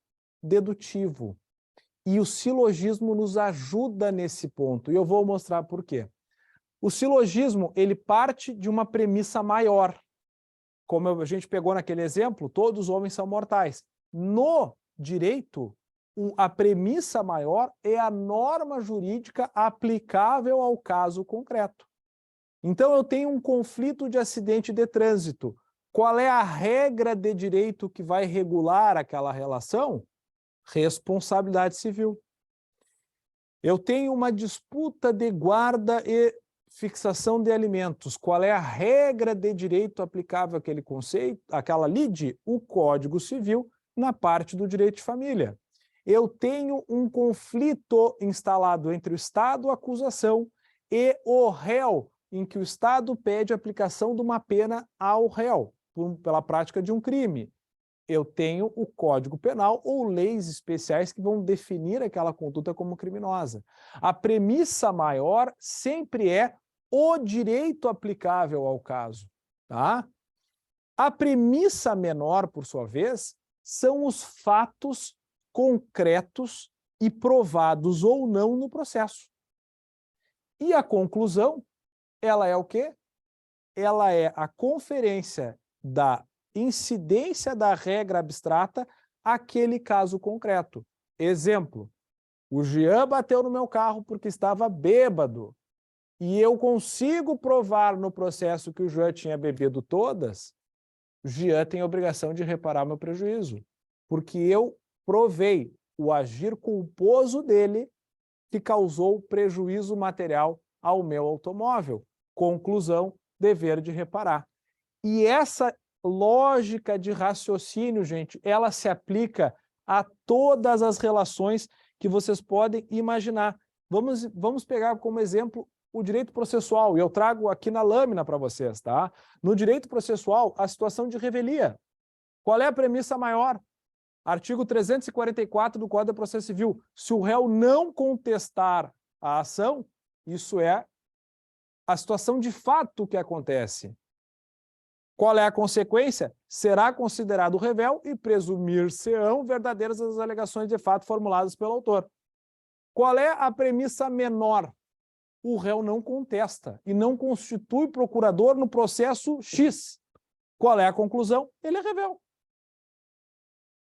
dedutivo e o silogismo nos ajuda nesse ponto, e eu vou mostrar por quê. O silogismo, ele parte de uma premissa maior. Como a gente pegou naquele exemplo, todos os homens são mortais. No direito, a premissa maior é a norma jurídica aplicável ao caso concreto. Então, eu tenho um conflito de acidente de trânsito. Qual é a regra de direito que vai regular aquela relação? Responsabilidade civil. Eu tenho uma disputa de guarda e fixação de alimentos. Qual é a regra de direito aplicável àquele conceito, àquela lide? O Código Civil, na parte do direito de família. Eu tenho um conflito instalado entre o Estado, a acusação, e o réu, em que o Estado pede a aplicação de uma pena ao réu, pela prática de um crime. Eu tenho o Código Penal ou leis especiais que vão definir aquela conduta como criminosa. A premissa maior sempre é o direito aplicável ao caso, tá? A premissa menor, por sua vez, são os fatos concretos e provados ou não no processo. E a conclusão, ela é o quê? Ela é a conferência da incidência da regra abstrata àquele caso concreto. Exemplo, o Jean bateu no meu carro porque estava bêbado e eu consigo provar no processo que o Jean tinha bebido todas, o Jean tem a obrigação de reparar meu prejuízo, porque eu provei o agir culposo dele que causou prejuízo material ao meu automóvel. Conclusão, dever de reparar. E essa lógica de raciocínio, gente, ela se aplica a todas as relações que vocês podem imaginar. Vamos pegar como exemplo o direito processual, e eu trago aqui na lâmina para vocês, tá? No direito processual, a situação de revelia. Qual é a premissa maior? Artigo 344 do Código de Processo Civil. Se o réu não contestar a ação, isso é a situação de fato que acontece. Qual é a consequência? Será considerado revel e presumir-se-ão verdadeiras as alegações de fato formuladas pelo autor. Qual é a premissa menor? O réu não contesta e não constitui procurador no processo X. Qual é a conclusão? Ele é revel.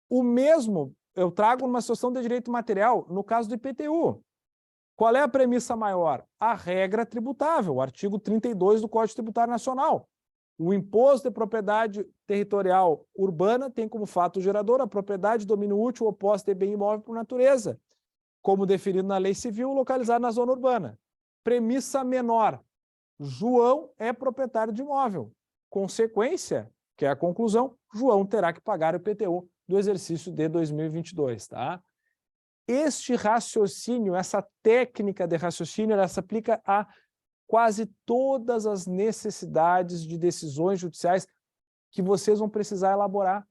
O mesmo eu trago numa situação de direito material, no caso do IPTU. Qual é a premissa maior? A regra tributável, o artigo 32 do Código Tributário Nacional. O imposto de propriedade territorial urbana tem como fato gerador a propriedade de domínio útil oposta de bem imóvel por natureza, como definido na lei civil localizada na zona urbana. Premissa menor. João é proprietário de imóvel. Consequência, que é a conclusão, João terá que pagar o IPTU do exercício de 2022, tá? Este raciocínio, essa técnica de raciocínio, ela se aplica a quase todas as necessidades de decisões judiciais que vocês vão precisar elaborar.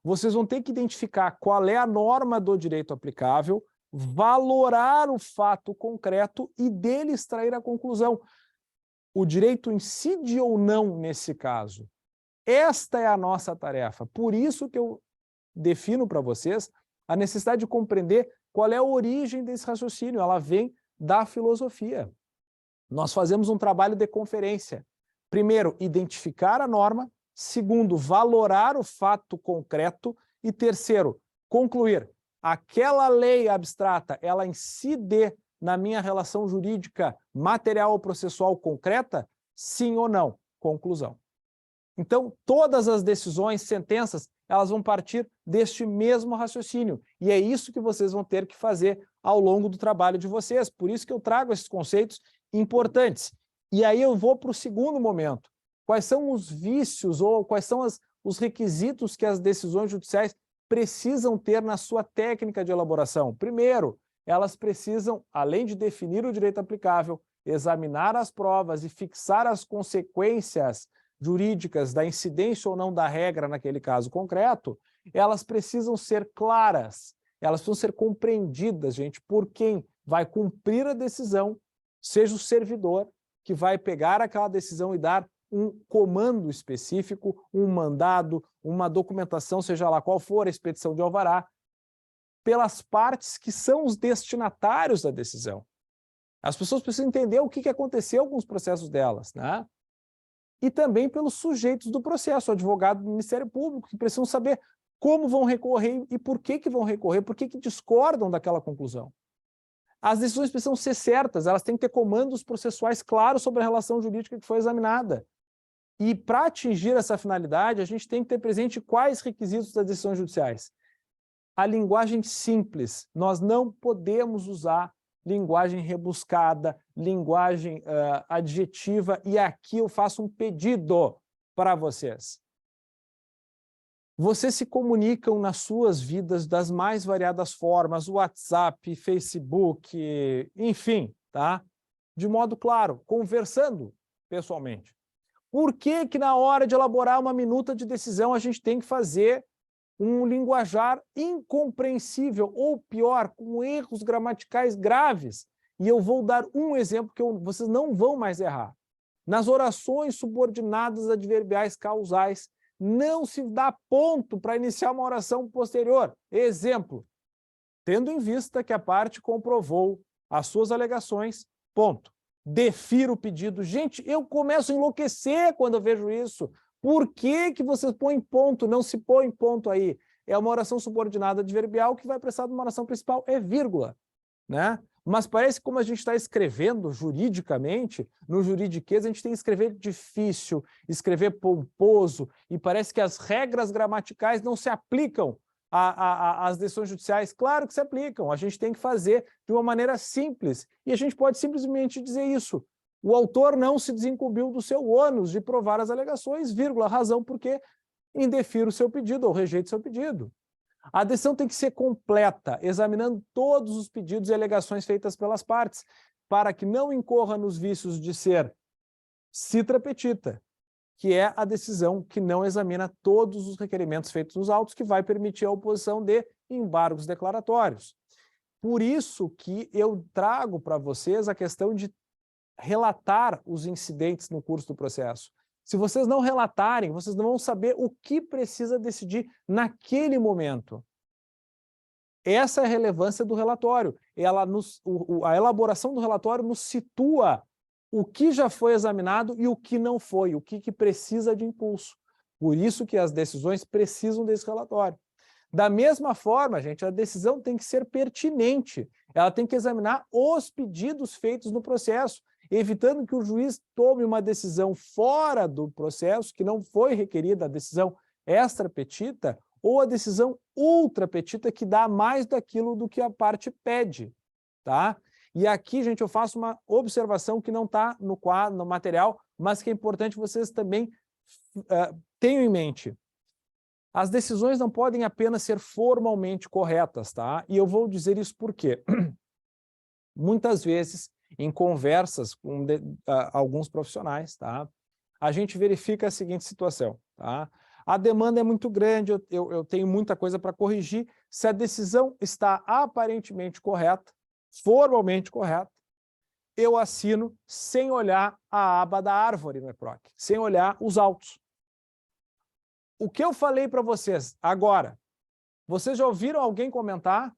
Vocês vão ter que identificar qual é a norma do direito aplicável, valorar o fato concreto e dele extrair a conclusão. O direito incide ou não nesse caso? Esta é a nossa tarefa. Por isso que eu defino para vocês a necessidade de compreender qual é a origem desse raciocínio. Ela vem da filosofia. Nós fazemos um trabalho de conferência. Primeiro, identificar a norma. Segundo, valorar o fato concreto. E terceiro, concluir. Aquela lei abstrata, ela incide na minha relação jurídica material ou processual concreta? Sim ou não? Conclusão. Então, todas as decisões, sentenças, elas vão partir deste mesmo raciocínio. E é isso que vocês vão ter que fazer ao longo do trabalho de vocês. Por isso que eu trago esses conceitos importantes. E aí eu vou para o segundo momento. Quais são os vícios ou quais são os requisitos que as decisões judiciais precisam ter na sua técnica de elaboração? Primeiro, elas precisam, além de definir o direito aplicável, examinar as provas e fixar as consequências jurídicas da incidência ou não da regra naquele caso concreto, elas precisam ser claras, elas precisam ser compreendidas, gente, por quem vai cumprir a decisão, seja o servidor que vai pegar aquela decisão e dar um comando específico, um mandado, uma documentação, seja lá qual for a expedição de alvará, pelas partes que são os destinatários da decisão. As pessoas precisam entender o que aconteceu com os processos delas, né? E também pelos sujeitos do processo, o advogado do Ministério Público, que precisam saber como vão recorrer e por que vão recorrer, por que discordam daquela conclusão. As decisões precisam ser certas, elas têm que ter comandos processuais claros sobre a relação jurídica que foi examinada. E para atingir essa finalidade, a gente tem que ter presente quais requisitos das decisões judiciais. A linguagem simples, nós não podemos usar linguagem rebuscada, linguagem adjetiva, e aqui eu faço um pedido para vocês. Vocês se comunicam nas suas vidas das mais variadas formas, WhatsApp, Facebook, enfim, tá? De modo claro, conversando pessoalmente. Por que que na hora de elaborar uma minuta de decisão a gente tem que fazer um linguajar incompreensível, ou pior, com erros gramaticais graves? E eu vou dar um exemplo que vocês não vão mais errar. Nas orações subordinadas adverbiais causais, não se dá ponto para iniciar uma oração posterior. Exemplo, tendo em vista que a parte comprovou as suas alegações, ponto. Defiro o pedido. Gente, eu começo a enlouquecer quando eu vejo isso. Por que que vocês põem ponto? Não se põe ponto aí. É uma oração subordinada adverbial que vai prestar de uma oração principal, é vírgula, né? Mas parece que como a gente está escrevendo juridicamente, no juridiquês a gente tem que escrever difícil, escrever pomposo, e parece que as regras gramaticais não se aplicam às decisões judiciais. Claro que se aplicam, a gente tem que fazer de uma maneira simples, e a gente pode simplesmente dizer isso. O autor não se desincumbiu do seu ônus de provar as alegações, vírgula, razão porque indefira o seu pedido ou rejeite o seu pedido. A decisão tem que ser completa, examinando todos os pedidos e alegações feitas pelas partes, para que não incorra nos vícios de ser citra petita, que é a decisão que não examina todos os requerimentos feitos nos autos, que vai permitir a oposição de embargos declaratórios. Por isso que eu trago para vocês a questão de relatar os incidentes no curso do processo. Se vocês não relatarem, vocês não vão saber o que precisa decidir naquele momento. Essa é a relevância do relatório. A elaboração do relatório nos situa o que já foi examinado e o que não foi, o que precisa de impulso. Por isso que as decisões precisam desse relatório. Da mesma forma, gente, a decisão tem que ser pertinente. Ela tem que examinar os pedidos feitos no processo, evitando que o juiz tome uma decisão fora do processo, que não foi requerida, a decisão extra petita, ou a decisão ultra petita, que dá mais daquilo do que a parte pede, tá? E aqui, gente, eu faço uma observação que não está no quadro, no material, mas que é importante vocês também tenham em mente. As decisões não podem apenas ser formalmente corretas, tá? E eu vou dizer isso por quê? Muitas vezes, em conversas com alguns profissionais, tá? A gente verifica a seguinte situação, tá? A demanda é muito grande, eu tenho muita coisa para corrigir. Se a decisão está aparentemente correta, formalmente correta, eu assino sem olhar a aba da árvore no EPROC, sem olhar os autos. O que eu falei para vocês agora, vocês já ouviram alguém comentar?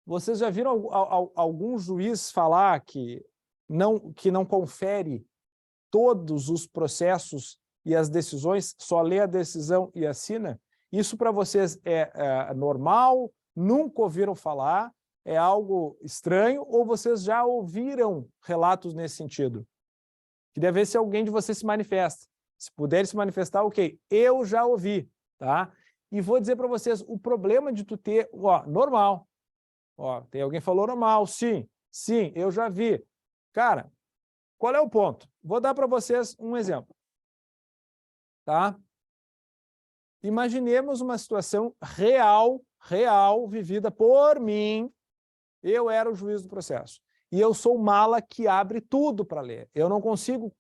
Vocês já viram algum juiz falar que não confere todos os processos e as decisões, só lê a decisão e assina? Isso para vocês é normal? Nunca ouviram falar? É algo estranho? Ou vocês já ouviram relatos nesse sentido? Queria ver se alguém de vocês se manifesta. Se puder se manifestar, ok. Eu já ouvi, tá? E vou dizer para vocês, o problema de tu ter, normal. Tem alguém que falou normal, sim, eu já vi. Cara, qual é o ponto? Vou dar para vocês um exemplo, tá? Imaginemos uma situação real, vivida por mim. Eu era o juiz do processo. E eu sou mala que abre tudo para ler. Eu não consigo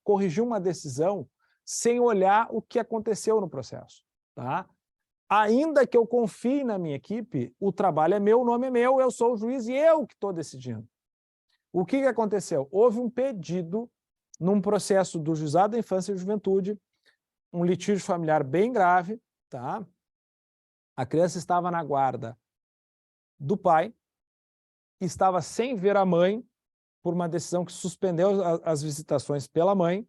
corrigir uma decisão sem olhar o que aconteceu no processo, tá? Ainda que eu confie na minha equipe, o trabalho é meu, o nome é meu, eu sou o juiz e eu que estou decidindo. O que aconteceu? Houve um pedido num processo do Juizado da Infância e Juventude, um litígio familiar bem grave, tá? A criança estava na guarda do pai, estava sem ver a mãe, por uma decisão que suspendeu as visitações pela mãe,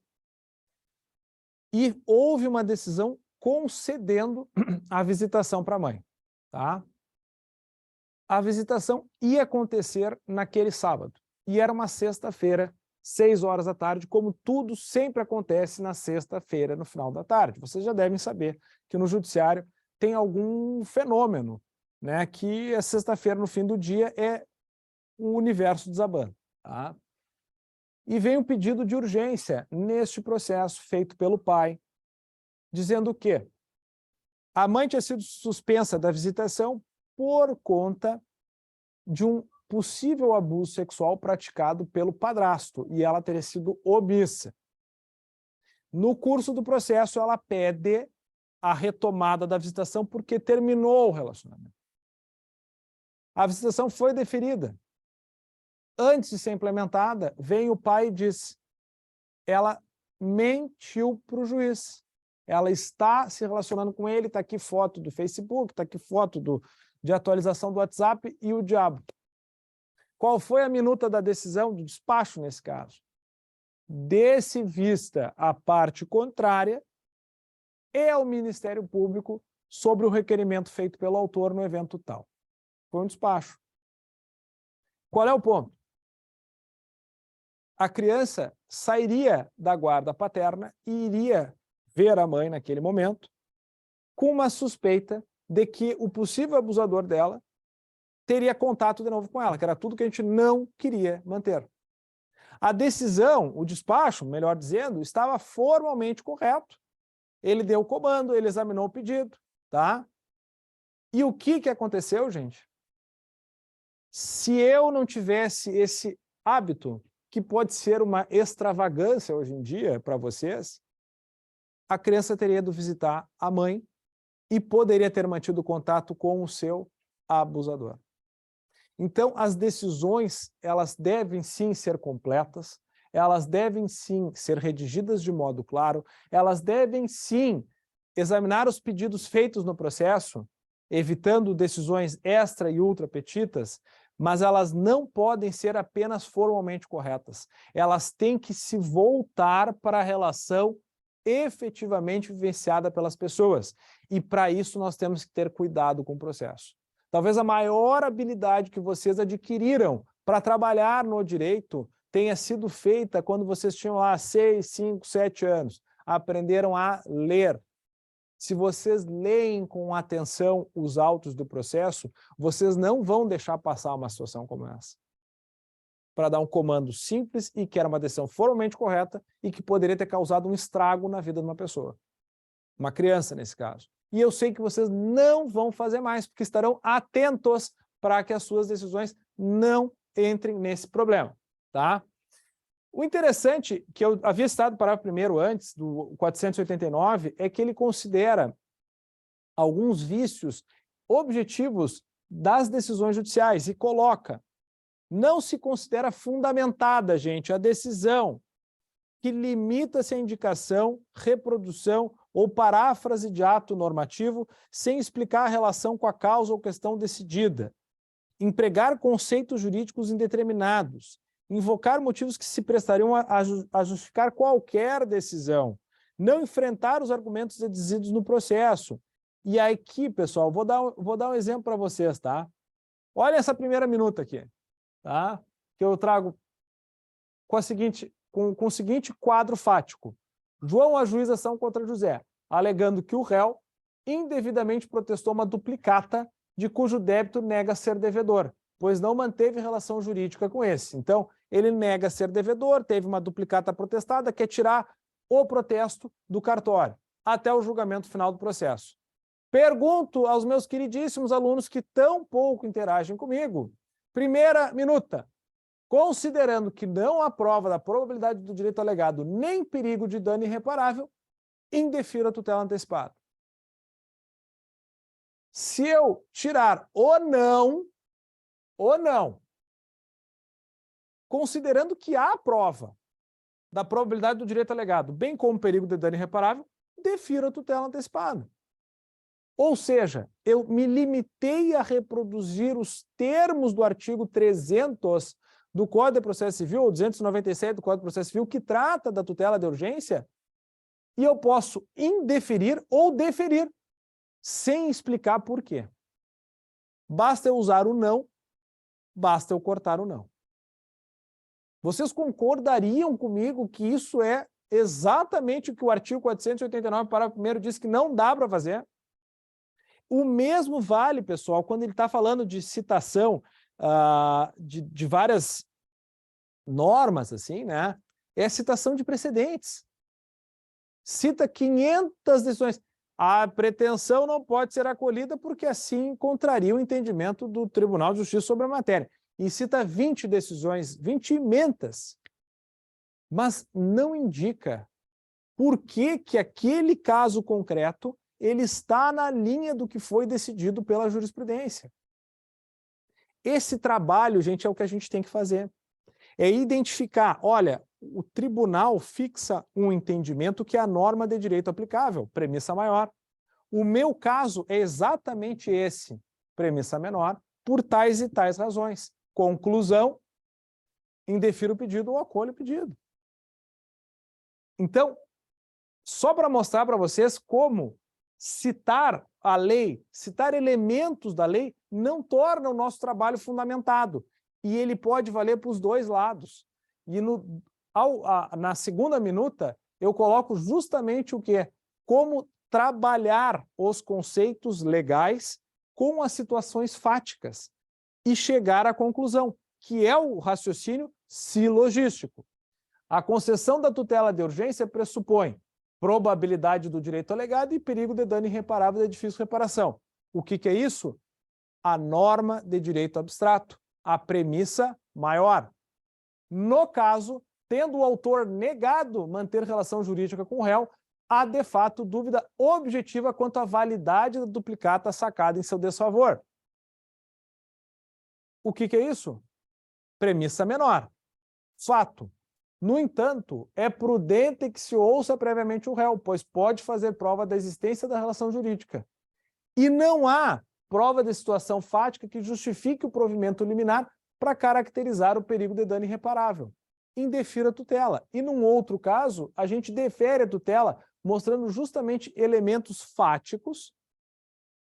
e houve uma decisão concedendo a visitação para a mãe, tá? A visitação ia acontecer naquele sábado, e era uma sexta-feira, 6 horas da tarde, como tudo sempre acontece na sexta-feira, no final da tarde. Vocês já devem saber que no judiciário tem algum fenômeno, né, que a sexta-feira, no fim do dia, é o universo desabando, tá? E vem um pedido de urgência neste processo feito pelo pai, dizendo que a mãe tinha sido suspensa da visitação por conta de um possível abuso sexual praticado pelo padrasto, e ela teria sido omissa. No curso do processo, ela pede a retomada da visitação porque terminou o relacionamento. A visitação foi deferida. Antes de ser implementada, vem o pai e diz: ela mentiu para o juiz. Ela está se relacionando com ele, está aqui foto do Facebook, está aqui foto de atualização do WhatsApp e o diabo. Qual foi a minuta da decisão do despacho nesse caso? Dê-se vista a parte contrária e ao Ministério Público sobre o requerimento feito pelo autor no evento tal. Foi um despacho. Qual é o ponto? A criança sairia da guarda paterna e iria ver a mãe naquele momento com uma suspeita de que o possível abusador dela teria contato de novo com ela, que era tudo que a gente não queria manter. A decisão, o despacho, melhor dizendo, estava formalmente correto. ele deu o comando, ele examinou o pedido, tá? E o que aconteceu, gente? Se eu não tivesse esse hábito, que pode ser uma extravagância hoje em dia para vocês, a criança teria ido visitar a mãe e poderia ter mantido contato com o seu abusador. Então, as decisões, elas devem sim ser completas, elas devem sim ser redigidas de modo claro, elas devem sim examinar os pedidos feitos no processo, evitando decisões extra e ultra petitas, mas elas não podem ser apenas formalmente corretas. Elas têm que se voltar para a relação efetivamente vivenciada pelas pessoas. E para isso nós temos que ter cuidado com o processo. Talvez a maior habilidade que vocês adquiriram para trabalhar no direito tenha sido feita quando vocês tinham lá 6, 5, 7 anos. Aprenderam a ler. Se vocês leem com atenção os autos do processo, vocês não vão deixar passar uma situação como essa. Para dar um comando simples e que era uma decisão formalmente correta e que poderia ter causado um estrago na vida de uma pessoa. Uma criança, nesse caso. E eu sei que vocês não vão fazer mais, porque estarão atentos para que as suas decisões não entrem nesse problema, tá? O interessante, que eu havia citado para o primeiro antes, do 489, é que ele considera alguns vícios objetivos das decisões judiciais e coloca: não se considera fundamentada, gente, a decisão que limita-se à indicação, reprodução ou paráfrase de ato normativo sem explicar a relação com a causa ou questão decidida, empregar conceitos jurídicos indeterminados, invocar motivos que se prestariam a justificar qualquer decisão, não enfrentar os argumentos exigidos no processo. E aqui, pessoal, vou dar um exemplo para vocês, tá? Olha essa primeira minuta aqui, tá? Que eu trago com o seguinte quadro fático. João ajuiza ação contra José, alegando que o réu indevidamente protestou uma duplicata de cujo débito nega ser devedor, pois não manteve relação jurídica com esse. Então, ele nega ser devedor, teve uma duplicata protestada, quer tirar o protesto do cartório, até o julgamento final do processo. Pergunto aos meus queridíssimos alunos que tão pouco interagem comigo. Primeira minuta. Considerando que não há prova da probabilidade do direito alegado nem perigo de dano irreparável, indefiro a tutela antecipada. Se eu tirar o não, considerando que há prova da probabilidade do direito alegado, bem como perigo de dano irreparável, defiro a tutela antecipada. Ou seja, eu me limitei a reproduzir os termos do artigo 300 do Código de Processo Civil, ou 297 do Código de Processo Civil, que trata da tutela de urgência, e eu posso indeferir ou deferir, sem explicar por quê. Basta eu usar o não, basta eu cortar o não. Vocês concordariam comigo que isso é exatamente o que o artigo 489, parágrafo 1º, diz que não dá para fazer? O mesmo vale, pessoal, quando ele está falando de citação de várias normas, assim, né? É a citação de precedentes. Cita 500 decisões. A pretensão não pode ser acolhida porque assim contraria o entendimento do Tribunal de Justiça sobre a matéria. E cita 20 decisões, 20 emendas, mas não indica por que aquele caso concreto ele está na linha do que foi decidido pela jurisprudência. Esse trabalho, gente, é o que a gente tem que fazer. É identificar, olha, o tribunal fixa um entendimento que é a norma de direito aplicável, premissa maior. O meu caso é exatamente esse, premissa menor, por tais e tais razões. Conclusão, indefiro o pedido ou acolho o pedido. Então, só para mostrar para vocês como citar a lei, citar elementos da lei, não torna o nosso trabalho fundamentado. E ele pode valer para os dois lados. E na segunda minuta, eu coloco justamente o quê? Como trabalhar os conceitos legais com as situações fáticas e chegar à conclusão, que é o raciocínio silogístico. A concessão da tutela de urgência pressupõe probabilidade do direito alegado e perigo de dano irreparável de difícil reparação. O que é isso? A norma de direito abstrato, a premissa maior. No caso, tendo o autor negado manter relação jurídica com o réu, há de fato dúvida objetiva quanto à validade da duplicata sacada em seu desfavor. O que é isso? Premissa menor. Fato. No entanto, é prudente que se ouça previamente o réu, pois pode fazer prova da existência da relação jurídica. E não há prova de situação fática que justifique o provimento liminar para caracterizar o perigo de dano irreparável. Indefira a tutela. E num outro caso, a gente defere a tutela mostrando justamente elementos fáticos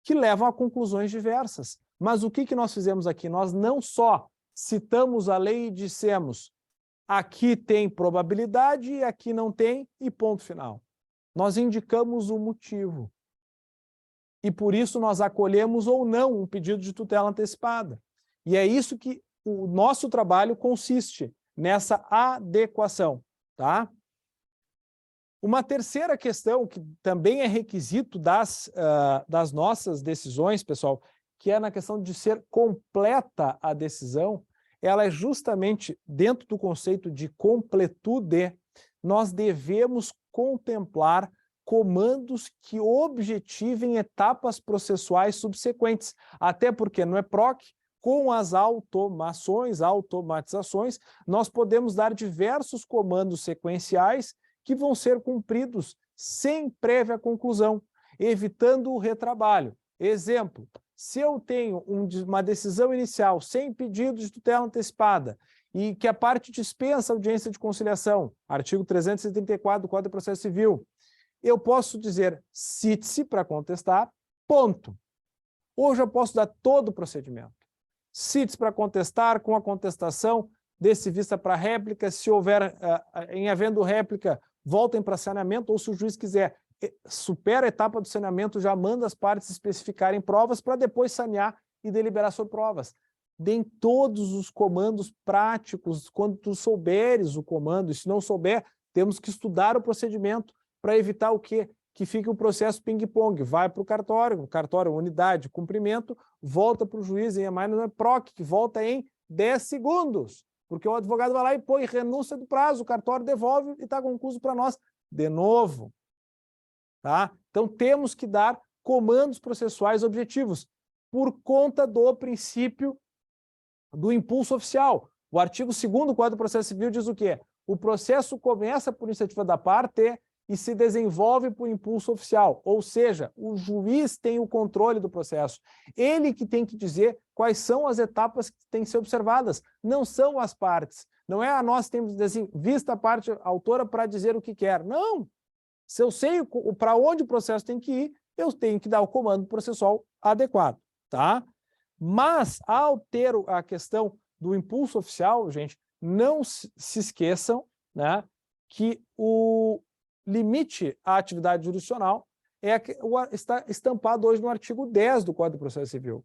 que levam a conclusões diversas. Mas o que nós fizemos aqui? Nós não só citamos a lei e dissemos aqui tem probabilidade e aqui não tem e ponto final. Nós indicamos o motivo. E por isso nós acolhemos ou não um pedido de tutela antecipada. E é isso que o nosso trabalho consiste, nessa adequação, tá? Uma terceira questão, que também é requisito das nossas decisões, pessoal, que é na questão de ser completa a decisão, ela é justamente dentro do conceito de completude, nós devemos contemplar comandos que objetivem etapas processuais subsequentes, até porque no EPROC, com as automatizações, nós podemos dar diversos comandos sequenciais que vão ser cumpridos sem prévia conclusão, evitando o retrabalho. Exemplo, se eu tenho uma decisão inicial sem pedido de tutela antecipada e que a parte dispensa a audiência de conciliação, artigo 334 do Código de Processo Civil, eu posso dizer cite-se para contestar, ponto. Ou já posso dar todo o procedimento. Cite-se para contestar, com a contestação, dê-se vista para réplica, se houver, em havendo réplica, voltem para saneamento, ou se o juiz quiser, supera a etapa do saneamento, já manda as partes especificarem provas para depois sanear e deliberar sobre provas. Deem todos os comandos práticos, quando tu souberes o comando, e se não souber, temos que estudar o procedimento para evitar o quê? Que fique o processo ping-pong, vai para o cartório, unidade, cumprimento, volta para o juiz, e mais no EPROC, que volta em 10 segundos, porque o advogado vai lá e põe renúncia do prazo, o cartório devolve e está concluso para nós de novo. Tá? Então, temos que dar comandos processuais objetivos, por conta do princípio do impulso oficial. O artigo 2º do Código de Processo Civil diz o quê? O processo começa por iniciativa da parte e se desenvolve por impulso oficial, ou seja, o juiz tem o controle do processo. Ele que tem que dizer quais são as etapas que têm que ser observadas, não são as partes. Não é nós temos que dizer assim, vista a parte autora para dizer o que quer. Não! Se eu sei para onde o processo tem que ir, eu tenho que dar o comando processual adequado, tá? Mas, ao ter a questão do impulso oficial, gente, não se esqueçam, né, que o limite à atividade jurisdicional está estampado hoje no artigo 10 do Código de Processo Civil.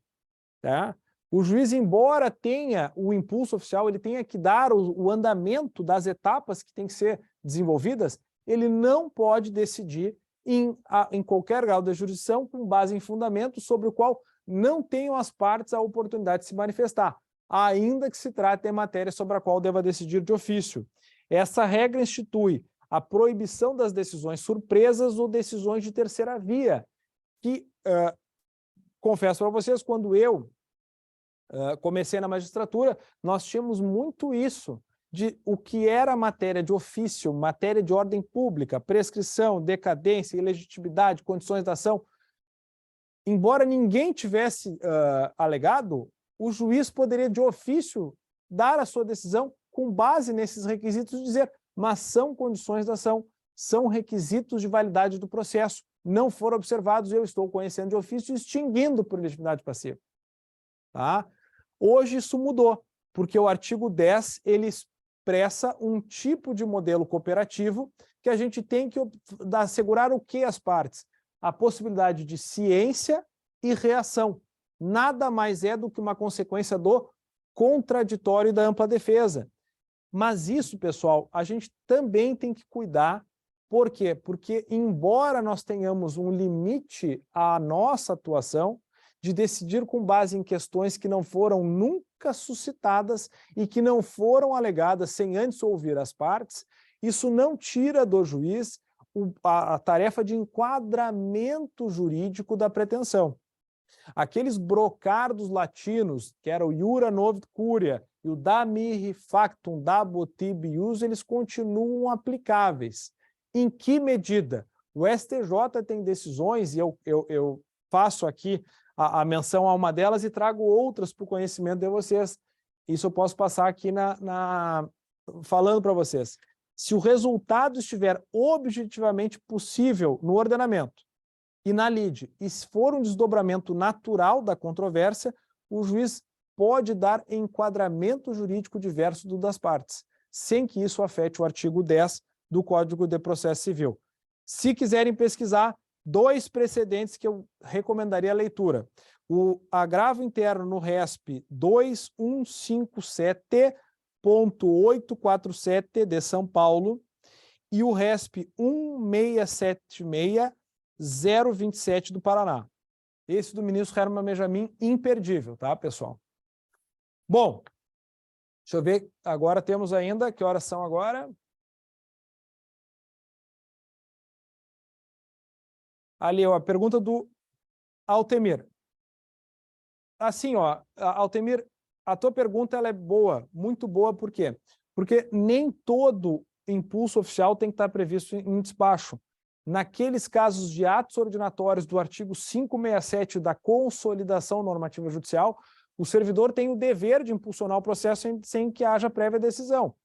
Tá? O juiz, embora tenha o impulso oficial, ele tenha que dar o andamento das etapas que têm que ser desenvolvidas, ele não pode decidir em qualquer grau de jurisdição com base em fundamento sobre o qual não tenham as partes a oportunidade de se manifestar, ainda que se trate de matéria sobre a qual deva decidir de ofício. Essa regra institui a proibição das decisões surpresas ou decisões de terceira via, que, confesso para vocês, quando eu comecei na magistratura, nós tínhamos muito isso, de o que era matéria de ofício, matéria de ordem pública, prescrição, decadência, ilegitimidade, condições da ação. Embora ninguém tivesse alegado, o juiz poderia de ofício dar a sua decisão com base nesses requisitos e dizer, mas são condições da ação, são requisitos de validade do processo, não foram observados, eu estou conhecendo de ofício e extinguindo por legitimidade passiva. Tá? Hoje isso mudou, porque o artigo 10 ele expressa um tipo de modelo cooperativo que a gente tem que assegurar o que às partes? A possibilidade de ciência e reação. Nada mais é do que uma consequência do contraditório e da ampla defesa. Mas isso, pessoal, a gente também tem que cuidar Por quê? Porque, embora nós tenhamos um limite à nossa atuação, de decidir com base em questões que não foram nunca suscitadas e que não foram alegadas sem antes ouvir as partes, isso não tira do juiz a tarefa de enquadramento jurídico da pretensão. Aqueles brocardos latinos, que era o iura novit curia e o da mihi factum dabotib ius, eles continuam aplicáveis. Em que medida? O STJ tem decisões, e eu faço aqui a menção a uma delas e trago outras para o conhecimento de vocês. Isso eu posso passar aqui falando para vocês. Se o resultado estiver objetivamente possível no ordenamento e na lide, e se for um desdobramento natural da controvérsia, o juiz pode dar enquadramento jurídico diverso do das partes, sem que isso afete o artigo 10 do Código de Processo Civil. Se quiserem pesquisar, 2 precedentes que eu recomendaria a leitura. O agravo interno no RESP 2157.847 de São Paulo e o RESP 1676027 do Paraná. Esse do ministro Herman Benjamin, imperdível, tá, pessoal? Bom, deixa eu ver, agora temos ainda, que horas são agora? Ali, ó, a pergunta do Altemir. Assim, ó, Altemir, a tua pergunta ela é boa, muito boa, por quê? Porque nem todo impulso oficial tem que estar previsto em despacho. Naqueles casos de atos ordinatórios do artigo 567 da Consolidação Normativa Judicial, o servidor tem o dever de impulsionar o processo sem que haja prévia decisão.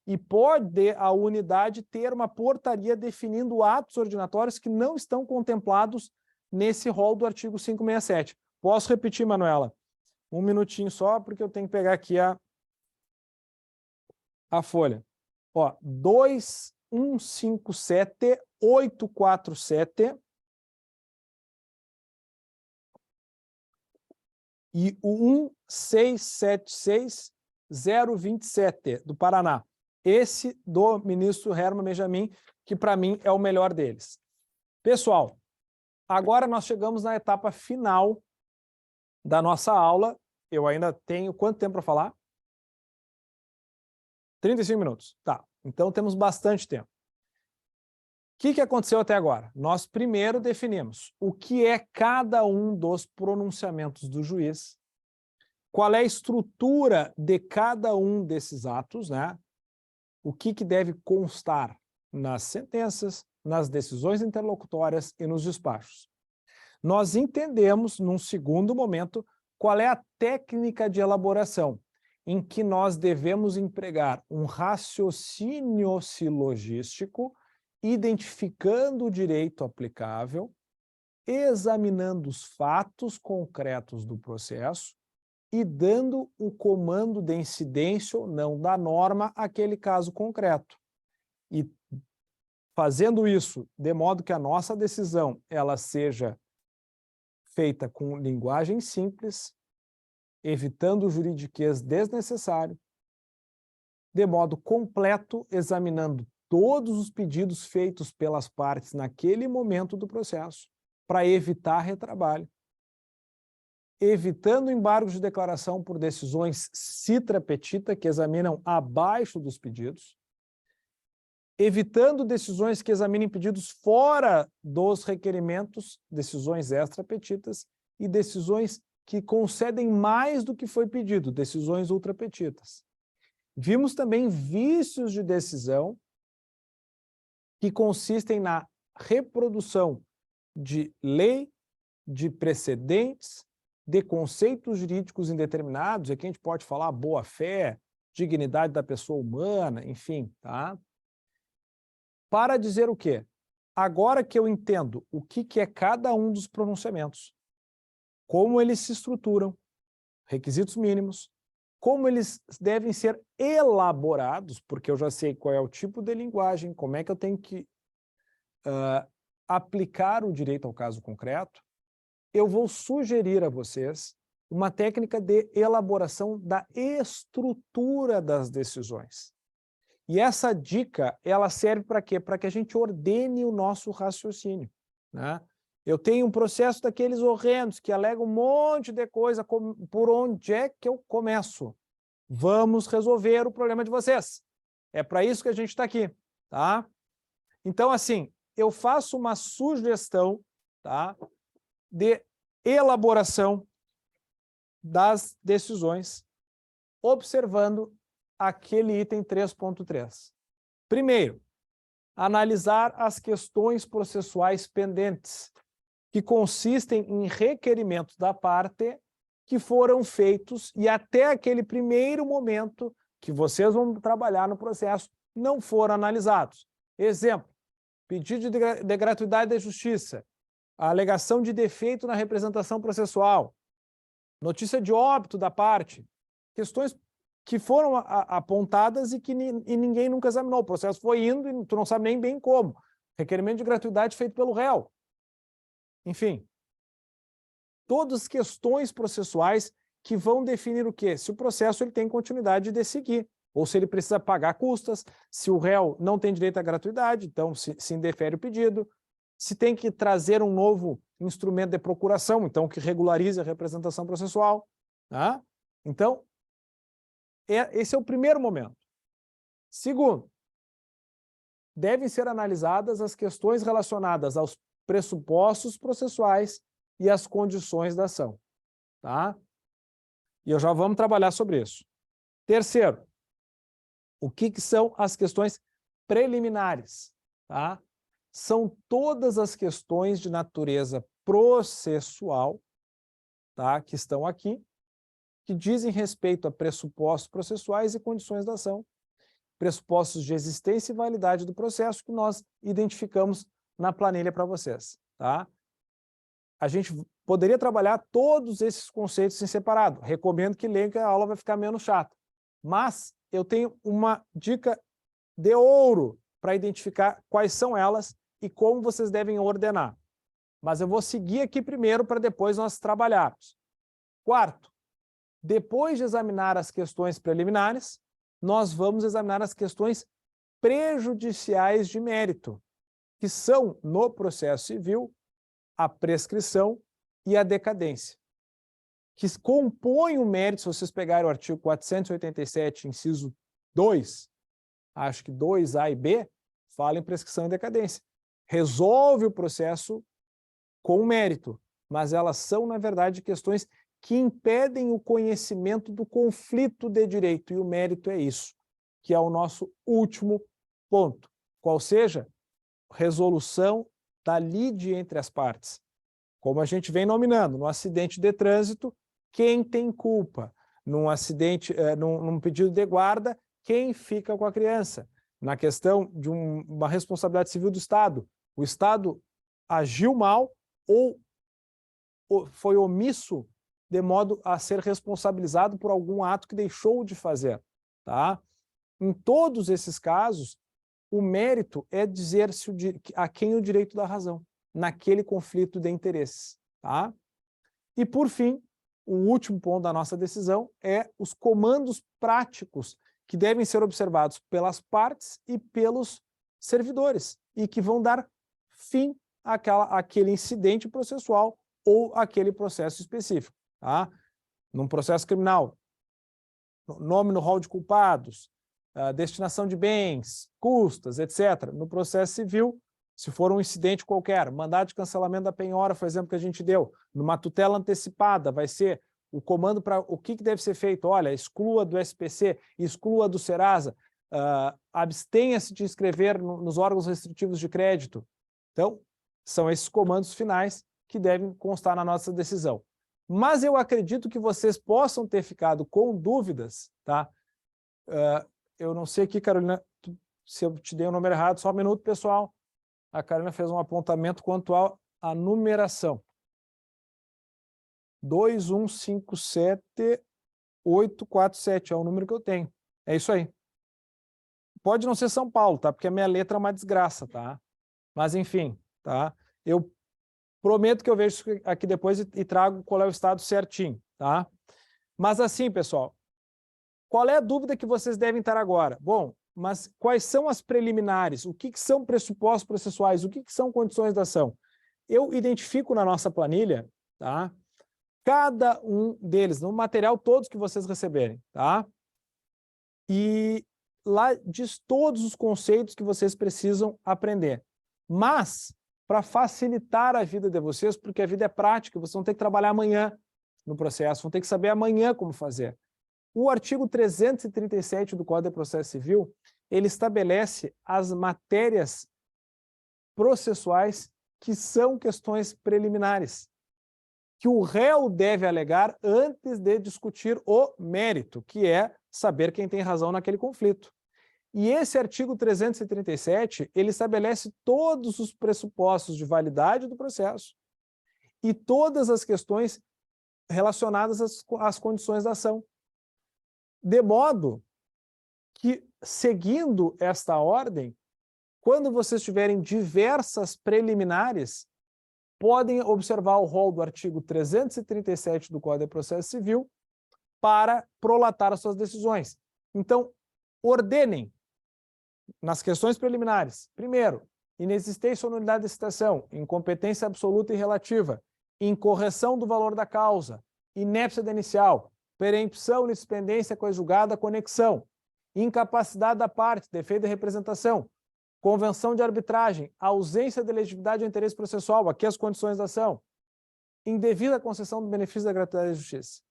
E pode a unidade ter uma portaria definindo atos ordinatórios que não estão contemplados nesse rol do artigo 567. Posso repetir, Manuela? Um minutinho só, porque eu tenho que pegar aqui a folha. Ó, 2157.847 e o 1676027 do Paraná. Esse do ministro Herman Benjamin, que para mim é o melhor deles. Pessoal, agora nós chegamos na etapa final da nossa aula. Eu ainda tenho quanto tempo para falar? 35 minutos. Tá, então temos bastante tempo. O que aconteceu até agora? Nós primeiro definimos o que é cada um dos pronunciamentos do juiz, qual é a estrutura de cada um desses atos, né? O que deve constar nas sentenças, nas decisões interlocutórias e nos despachos. Nós entendemos, num segundo momento, qual é a técnica de elaboração, em que nós devemos empregar um raciocínio silogístico, identificando o direito aplicável, examinando os fatos concretos do processo e dando o comando de incidência ou não da norma àquele caso concreto. E fazendo isso de modo que a nossa decisão ela seja feita com linguagem simples, evitando o juridiquês desnecessário, de modo completo, examinando todos os pedidos feitos pelas partes naquele momento do processo, para evitar retrabalho, evitando embargos de declaração por decisões citra petita, que examinam abaixo dos pedidos, evitando decisões que examinem pedidos fora dos requerimentos, decisões extra petitas, e decisões que concedem mais do que foi pedido, decisões ultra petitas. Vimos também vícios de decisão que consistem na reprodução de lei, de precedentes, de conceitos jurídicos indeterminados, aqui a gente pode falar boa-fé, dignidade da pessoa humana, enfim, tá? Para dizer o quê? Agora que eu entendo o que é cada um dos pronunciamentos, como eles se estruturam, requisitos mínimos, como eles devem ser elaborados, porque eu já sei qual é o tipo de linguagem, como é que eu tenho que aplicar o direito ao caso concreto, eu vou sugerir a vocês uma técnica de elaboração da estrutura das decisões. E essa dica, ela serve para quê? Para que a gente ordene o nosso raciocínio, né? Eu tenho um processo daqueles horrendos que alega um monte de coisa, por onde é que eu começo? Vamos resolver o problema de vocês. É para isso que a gente está aqui, tá? Então, assim, eu faço uma sugestão, tá, de elaboração das decisões, observando aquele item 3.3. Primeiro, analisar as questões processuais pendentes, que consistem em requerimentos da parte que foram feitos e até aquele primeiro momento que vocês vão trabalhar no processo não foram analisados. Exemplo, pedido de gratuidade da justiça, a alegação de defeito na representação processual, notícia de óbito da parte, questões que foram apontadas e que ninguém nunca examinou. O processo foi indo e tu não sabe nem bem como. Requerimento de gratuidade feito pelo réu. Enfim, todas as questões processuais que vão definir o quê? Se o processo ele tem continuidade de seguir, ou se ele precisa pagar custas, se o réu não tem direito à gratuidade, então se indefere o pedido, se tem que trazer um novo instrumento de procuração, então que regularize a representação processual. Tá? Então, esse é o primeiro momento. Segundo, devem ser analisadas as questões relacionadas aos pressupostos processuais e as condições da ação. Tá? E já vamos trabalhar sobre isso. Terceiro, o que são as questões preliminares? Tá? São todas as questões de natureza processual, tá? Que estão aqui, que dizem respeito a pressupostos processuais e condições da ação, pressupostos de existência e validade do processo que nós identificamos na planilha para vocês. Tá? A gente poderia trabalhar todos esses conceitos em separado. Recomendo que leiam, que a aula vai ficar menos chata. Mas eu tenho uma dica de ouro para identificar quais são elas e como vocês devem ordenar. Mas eu vou seguir aqui primeiro para depois nós trabalharmos. Quarto, depois de examinar as questões preliminares, nós vamos examinar as questões prejudiciais de mérito, que são, no processo civil, a prescrição e a decadência, que compõem o mérito. Se vocês pegarem o artigo 487, inciso 2, acho que 2A e B, fala em prescrição e decadência. Resolve o processo com mérito, mas elas são, na verdade, questões que impedem o conhecimento do conflito de direito, e o mérito é isso, que é o nosso último ponto, qual seja resolução da lide entre as partes. Como a gente vem nominando, no acidente de trânsito, quem tem culpa? Num acidente, num pedido de guarda, quem fica com a criança? Na questão de uma responsabilidade civil do Estado, o Estado agiu mal ou foi omisso de modo a ser responsabilizado por algum ato que deixou de fazer. Tá? Em todos esses casos, o mérito é dizer a quem o direito da razão, naquele conflito de interesses. Tá? E, por fim, o último ponto da nossa decisão é os comandos práticos que devem ser observados pelas partes e pelos servidores e que vão dar fim àquele incidente processual ou àquele processo específico. Tá? Num processo criminal, nome no rol de culpados, destinação de bens, custas, etc. No processo civil, se for um incidente qualquer, mandado de cancelamento da penhora, foi o exemplo que a gente deu. Numa tutela antecipada, vai ser o comando para o que deve ser feito. Olha, exclua do SPC, exclua do Serasa, abstenha-se de inscrever nos órgãos restritivos de crédito. Então, são esses comandos finais que devem constar na nossa decisão. Mas eu acredito que vocês possam ter ficado com dúvidas, tá? Eu não sei aqui, Carolina, se eu te dei o número errado, só um minuto, pessoal. A Carolina fez um apontamento quanto à numeração. 2157847 é o número que eu tenho. É isso aí. Pode não ser São Paulo, tá? Porque a minha letra é uma desgraça, tá? Mas, enfim, tá? Eu prometo que eu vejo isso aqui depois e trago qual é o estado certinho, tá? Mas assim, pessoal, qual é a dúvida que vocês devem estar agora? Bom, mas quais são as preliminares? O que são pressupostos processuais? O que são condições da ação? Eu identifico na nossa planilha, tá? Cada um deles, no material todos que vocês receberem, tá? E lá diz todos os conceitos que vocês precisam aprender. Mas, para facilitar a vida de vocês, porque a vida é prática, vocês vão ter que trabalhar amanhã no processo, vão ter que saber amanhã como fazer. O artigo 337 do Código de Processo Civil, ele estabelece as matérias processuais que são questões preliminares, que o réu deve alegar antes de discutir o mérito, que é saber quem tem razão naquele conflito. E esse artigo 337, ele estabelece todos os pressupostos de validade do processo e todas as questões relacionadas às condições da ação. De modo que, seguindo esta ordem, quando vocês tiverem diversas preliminares, podem observar o rol do artigo 337 do Código de Processo Civil para prolatar as suas decisões. Então, ordenem nas questões preliminares. Primeiro, inexistência ou nulidade da citação, incompetência absoluta e relativa, incorreção do valor da causa, inépcia da inicial, perempção, litispendência conjugada, conexão, incapacidade da parte, defeito de representação, convenção de arbitragem, ausência de legitimidade ou interesse processual, aqui as condições da ação, indevida concessão do benefício da gratuidade da justiça.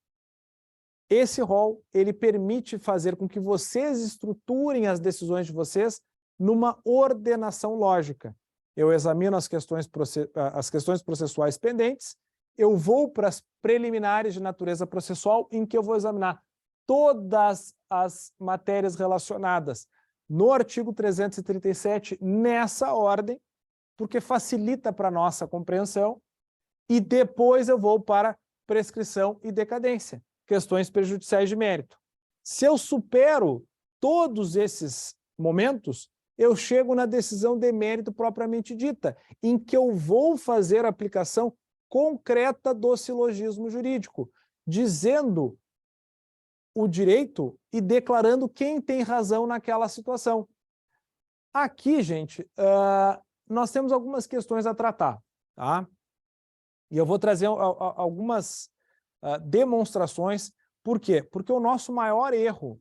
Esse rol, ele permite fazer com que vocês estruturem as decisões de vocês numa ordenação lógica. Eu examino as questões processuais pendentes, eu vou para as preliminares de natureza processual, em que eu vou examinar todas as matérias relacionadas no artigo 337, nessa ordem, porque facilita para a nossa compreensão, e depois eu vou para prescrição e decadência, questões prejudiciais de mérito. Se eu supero todos esses momentos, eu chego na decisão de mérito propriamente dita, em que eu vou fazer a aplicação concreta do silogismo jurídico, dizendo o direito e declarando quem tem razão naquela situação. Aqui, gente, nós temos algumas questões a tratar, tá? E eu vou trazer algumas demonstrações. Por quê? Porque o nosso maior erro,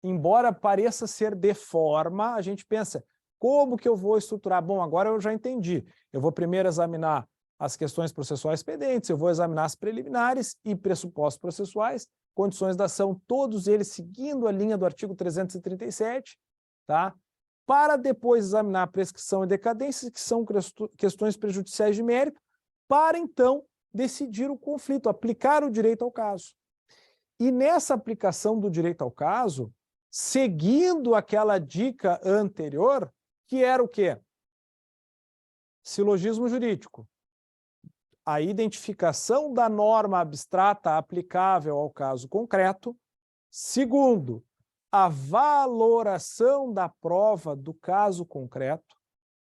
embora pareça ser de forma, a gente pensa, como que eu vou estruturar? Bom, agora eu já entendi. Eu vou primeiro examinar as questões processuais pendentes, eu vou examinar as preliminares e pressupostos processuais, condições da ação, todos eles seguindo a linha do artigo 337, tá? Para depois examinar prescrição e decadência, que são questões prejudiciais de mérito, para então decidir o conflito, aplicar o direito ao caso. E nessa aplicação do direito ao caso, seguindo aquela dica anterior, que era o quê? Silogismo jurídico. A identificação da norma abstrata aplicável ao caso concreto. Segundo, a valoração da prova do caso concreto,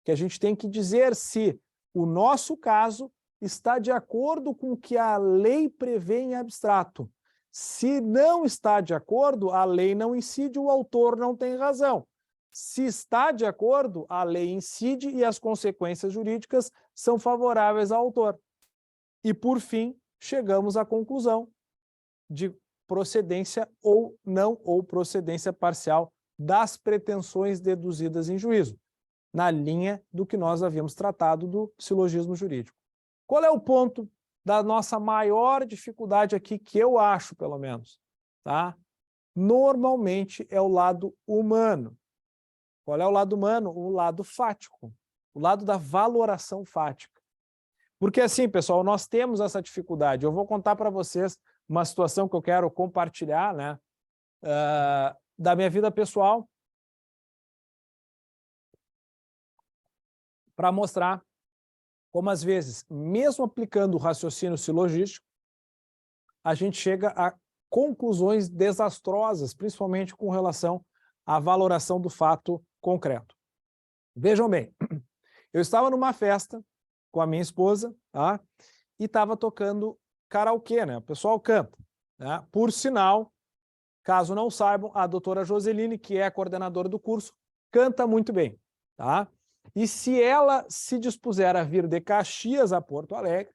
que a gente tem que dizer se o nosso caso está de acordo com o que a lei prevê em abstrato. Se não está de acordo, a lei não incide, o autor não tem razão. Se está de acordo, a lei incide e as consequências jurídicas são favoráveis ao autor. E, por fim, chegamos à conclusão de procedência ou não, ou procedência parcial das pretensões deduzidas em juízo, na linha do que nós havíamos tratado do silogismo jurídico. Qual é o ponto da nossa maior dificuldade aqui, que eu acho, pelo menos? Tá? Normalmente é o lado humano. Qual é o lado humano? O lado fático, o lado da valoração fática. Porque assim, pessoal, nós temos essa dificuldade. Eu vou contar para vocês uma situação que eu quero compartilhar, né, da minha vida pessoal, para mostrar como, às vezes, mesmo aplicando o raciocínio silogístico, a gente chega a conclusões desastrosas, principalmente com relação à valoração do fato concreto. Vejam bem, eu estava numa festa com a minha esposa, tá? E estava tocando karaokê, né? O pessoal canta, né? Por sinal, Caso não saibam, a doutora Joseline, que é a coordenadora do curso, canta muito bem, tá? E se ela se dispuser a vir de Caxias a Porto Alegre,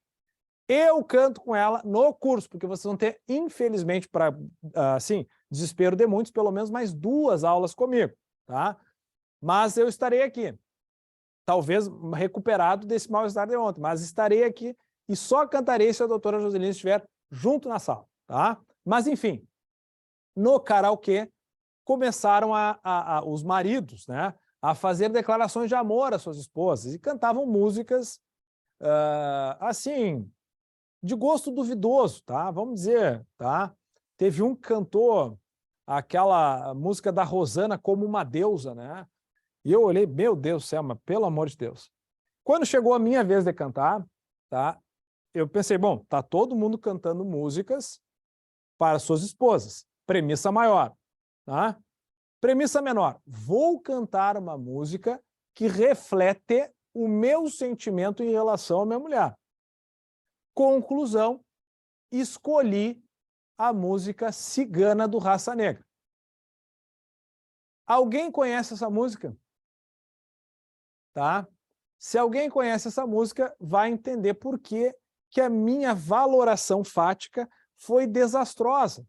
eu canto com ela no curso, porque vocês vão ter, infelizmente, para, assim, desespero de muitos, pelo menos mais 2 aulas comigo, tá? Mas eu estarei aqui, talvez recuperado desse mal-estar de ontem, mas estarei aqui e só cantarei se a doutora Joseline estiver junto na sala, tá? Mas, enfim, no karaokê, começaram os maridos, né, a fazer declarações de amor às suas esposas e cantavam músicas, assim, de gosto duvidoso, tá? Vamos dizer, tá? Teve um que cantou aquela música da Rosana, Como uma Deusa, né? E eu olhei, meu Deus do céu, mas pelo amor de Deus. Quando chegou a minha vez de cantar, tá? Eu pensei, bom, tá todo mundo cantando músicas para suas esposas. Premissa maior, tá? Premissa menor, vou cantar uma música que reflete o meu sentimento em relação à minha mulher. Conclusão, escolhi a música Cigana do Raça Negra. Alguém conhece essa música? Tá? Se alguém conhece essa música, vai entender por que a minha valoração fática foi desastrosa.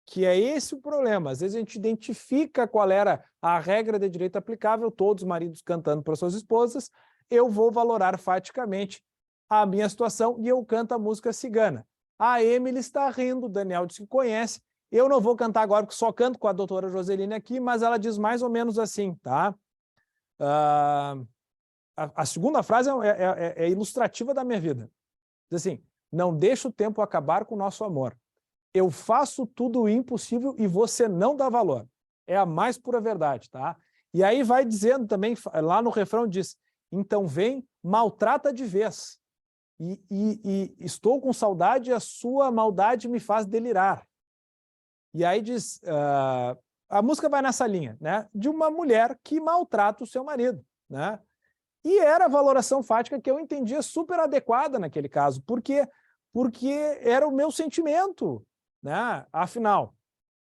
Que é esse o problema. Às vezes a gente identifica qual era a regra de direito aplicável, todos os maridos cantando para suas esposas, eu vou valorar faticamente a minha situação e eu canto a música cigana. A Emily está rindo, o Daniel disse que conhece, eu não vou cantar agora porque só canto com a doutora Joseline aqui, mas ela diz mais ou menos assim, tá? A segunda frase é ilustrativa da minha vida. Diz assim, não deixa o tempo acabar com o nosso amor. Eu faço tudo o impossível e você não dá valor. É a mais pura verdade, tá? E aí vai dizendo também, lá no refrão diz, então vem, maltrata de vez. E estou com saudade e a sua maldade me faz delirar. E aí diz, a música vai nessa linha, né? De uma mulher que maltrata o seu marido, né? E era a valoração fática que eu entendia super adequada naquele caso. Por quê? Porque era o meu sentimento, né? Afinal,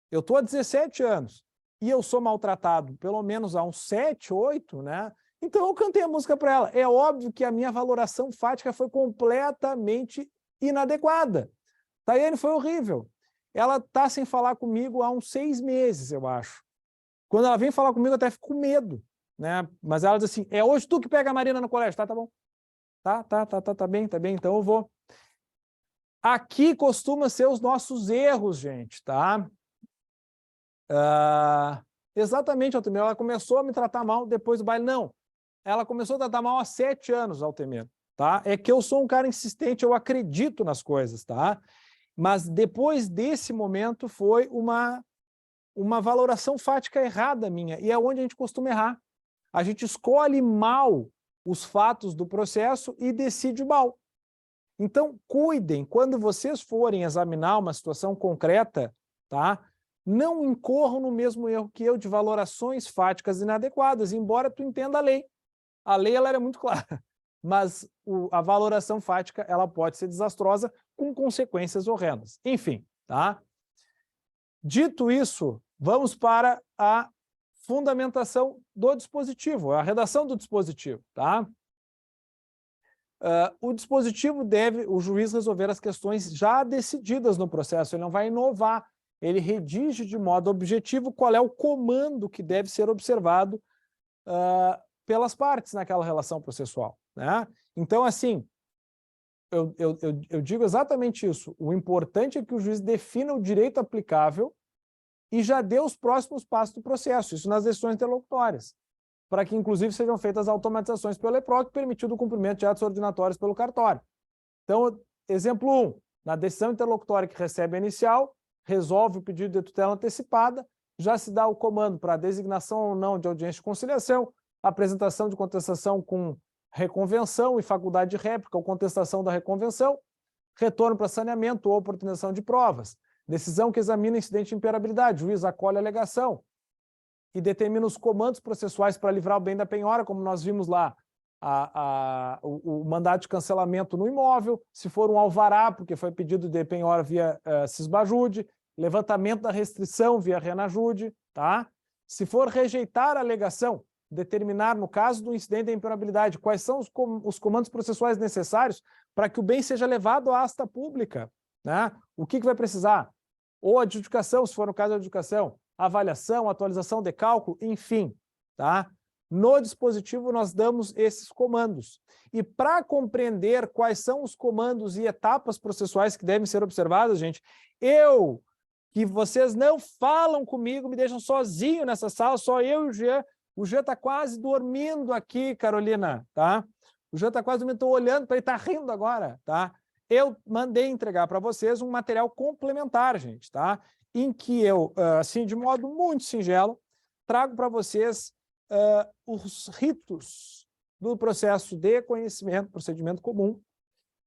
eu estou há 17 anos e eu sou maltratado pelo menos há uns 7, 8, né? Então eu cantei a música para ela. É óbvio que a minha valoração fática foi completamente inadequada. Tayane, foi horrível. Ela está sem falar comigo há uns 6 meses, eu acho. Quando ela vem falar comigo, eu até fico com medo, né? Mas ela diz assim, é hoje tu que pega a Marina no colégio. Tá bom. Tá bem, então eu vou. Aqui costuma ser os nossos erros, gente, tá? Exatamente, Altemir, ela começou a me tratar mal depois do baile. Não, ela começou a tratar mal há 7 anos, Altemir, tá? É que eu sou um cara insistente, eu acredito nas coisas, tá? Mas depois desse momento foi uma valoração fática errada minha, e é onde a gente costuma errar. A gente escolhe mal os fatos do processo e decide mal. Então, cuidem, quando vocês forem examinar uma situação concreta, tá? Não incorram no mesmo erro que eu de valorações fáticas inadequadas, embora tu entenda a lei. A lei ela era muito clara, mas a valoração fática ela pode ser desastrosa com consequências horrendas. Enfim, tá? Dito isso, vamos para a fundamentação do dispositivo, a redação do dispositivo, tá? O dispositivo deve, o juiz, resolver as questões já decididas no processo, ele não vai inovar, ele redige de modo objetivo qual é o comando que deve ser observado pelas partes naquela relação processual, né? Então, assim, eu digo exatamente isso, o importante é que o juiz defina o direito aplicável e já dê os próximos passos do processo, isso nas decisões interlocutórias, para que, inclusive, sejam feitas automatizações pelo EPROC, permitido o cumprimento de atos ordinatórios pelo cartório. Então, exemplo 1, na decisão interlocutória que recebe a inicial, resolve o pedido de tutela antecipada, já se dá o comando para a designação ou não de audiência de conciliação, apresentação de contestação com reconvenção e faculdade de réplica ou contestação da reconvenção, retorno para saneamento ou oportunização de provas, decisão que examina incidente de imperabilidade, juiz acolhe a alegação e determina os comandos processuais para livrar o bem da penhora, como nós vimos lá, o mandado de cancelamento no imóvel, se for um alvará, porque foi pedido de penhora via cisbajude, levantamento da restrição via Renajude, tá? Se for rejeitar a alegação, determinar, no caso do incidente da impenhorabilidade, quais são os comandos processuais necessários para que o bem seja levado à asta pública, né? O que vai precisar? Ou adjudicação, se for no caso da adjudicação, avaliação, atualização de cálculo, enfim, tá? No dispositivo nós damos esses comandos. E para compreender quais são os comandos e etapas processuais que devem ser observadas, gente, que vocês não falam comigo, me deixam sozinho nessa sala, só eu e o Jean. O Jean está quase dormindo aqui, Carolina, tá? O Jean está quase dormindo, estou olhando para ele, está rindo agora, tá? Eu mandei entregar para vocês um material complementar, gente, tá? Em que eu, assim, de modo muito singelo, trago para vocês os ritos do processo de conhecimento, procedimento comum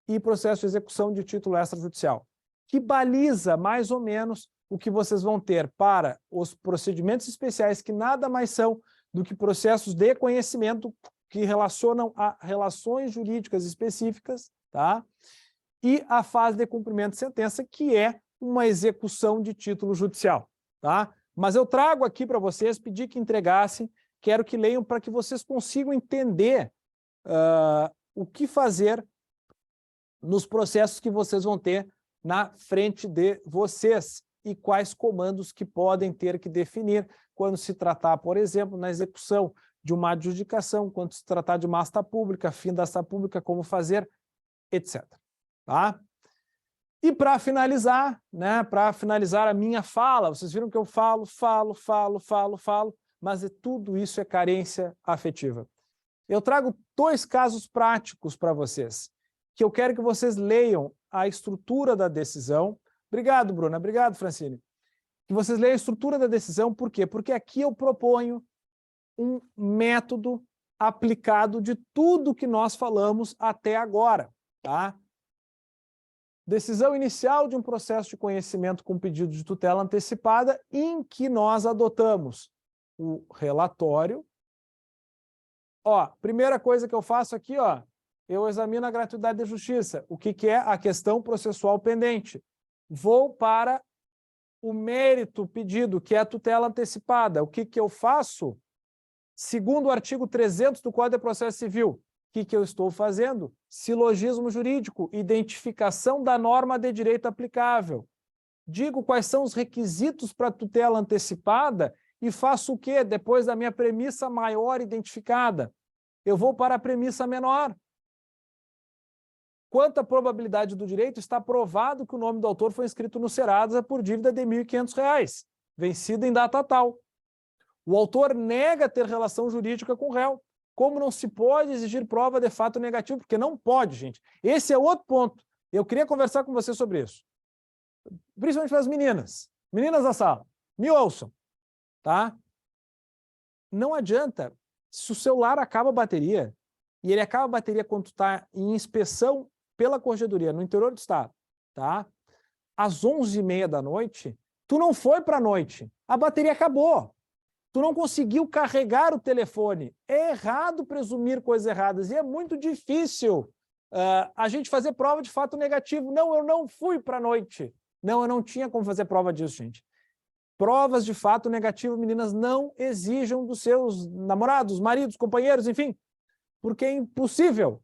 e processo de execução de título extrajudicial, que baliza mais ou menos o que vocês vão ter para os procedimentos especiais, que nada mais são do que processos de conhecimento que relacionam a relações jurídicas específicas, tá? E a fase de cumprimento de sentença, que é uma execução de título judicial, tá? Mas eu trago aqui para vocês, pedi que entregassem, quero que leiam para que vocês consigam entender o que fazer nos processos que vocês vão ter na frente de vocês e quais comandos que podem ter que definir quando se tratar, por exemplo, na execução de uma adjudicação, quando se tratar de uma asta pública, fim da asta pública, como fazer, etc. Tá? E para finalizar, né, para finalizar a minha fala, vocês viram que eu falo, mas tudo isso é carência afetiva. Eu trago 2 casos práticos para vocês, que eu quero que vocês leiam a estrutura da decisão. Obrigado, Bruna. Obrigado, Francine. Que vocês leiam a estrutura da decisão, por quê? Porque aqui eu proponho um método aplicado de tudo que nós falamos até agora, tá? Decisão inicial de um processo de conhecimento com pedido de tutela antecipada, em que nós adotamos o relatório. Ó, primeira coisa que eu faço aqui, ó, eu examino a gratuidade da justiça. O que é a questão processual pendente? Vou para o mérito pedido, que é a tutela antecipada. O que eu faço? Segundo o artigo 300 do Código de Processo Civil, o que eu estou fazendo? Silogismo jurídico, identificação da norma de direito aplicável. Digo quais são os requisitos para a tutela antecipada e faço o quê? Depois da minha premissa maior identificada, eu vou para a premissa menor. Quanto à probabilidade do direito, está provado que o nome do autor foi inscrito no Serasa por dívida de R$ 1.500, vencida em data tal. O autor nega ter relação jurídica com o réu. Como não se pode exigir prova de fato negativo? Porque não pode, gente. Esse é outro ponto. Eu queria conversar com você sobre isso. Principalmente para as meninas. Meninas da sala, me ouçam. Tá? Não adianta. Se o celular acaba a bateria, e ele acaba a bateria quando está em inspeção pela Corregedoria no interior do estado, tá? Às 11h30 da noite, tu não foi para a noite, a bateria acabou. Tu não conseguiu carregar o telefone. É errado presumir coisas erradas e é muito difícil a gente fazer prova de fato negativo. Não, eu não fui para a noite. Não, eu não tinha como fazer prova disso, gente. Provas de fato negativo, meninas, não exijam dos seus namorados, maridos, companheiros, enfim, porque é impossível.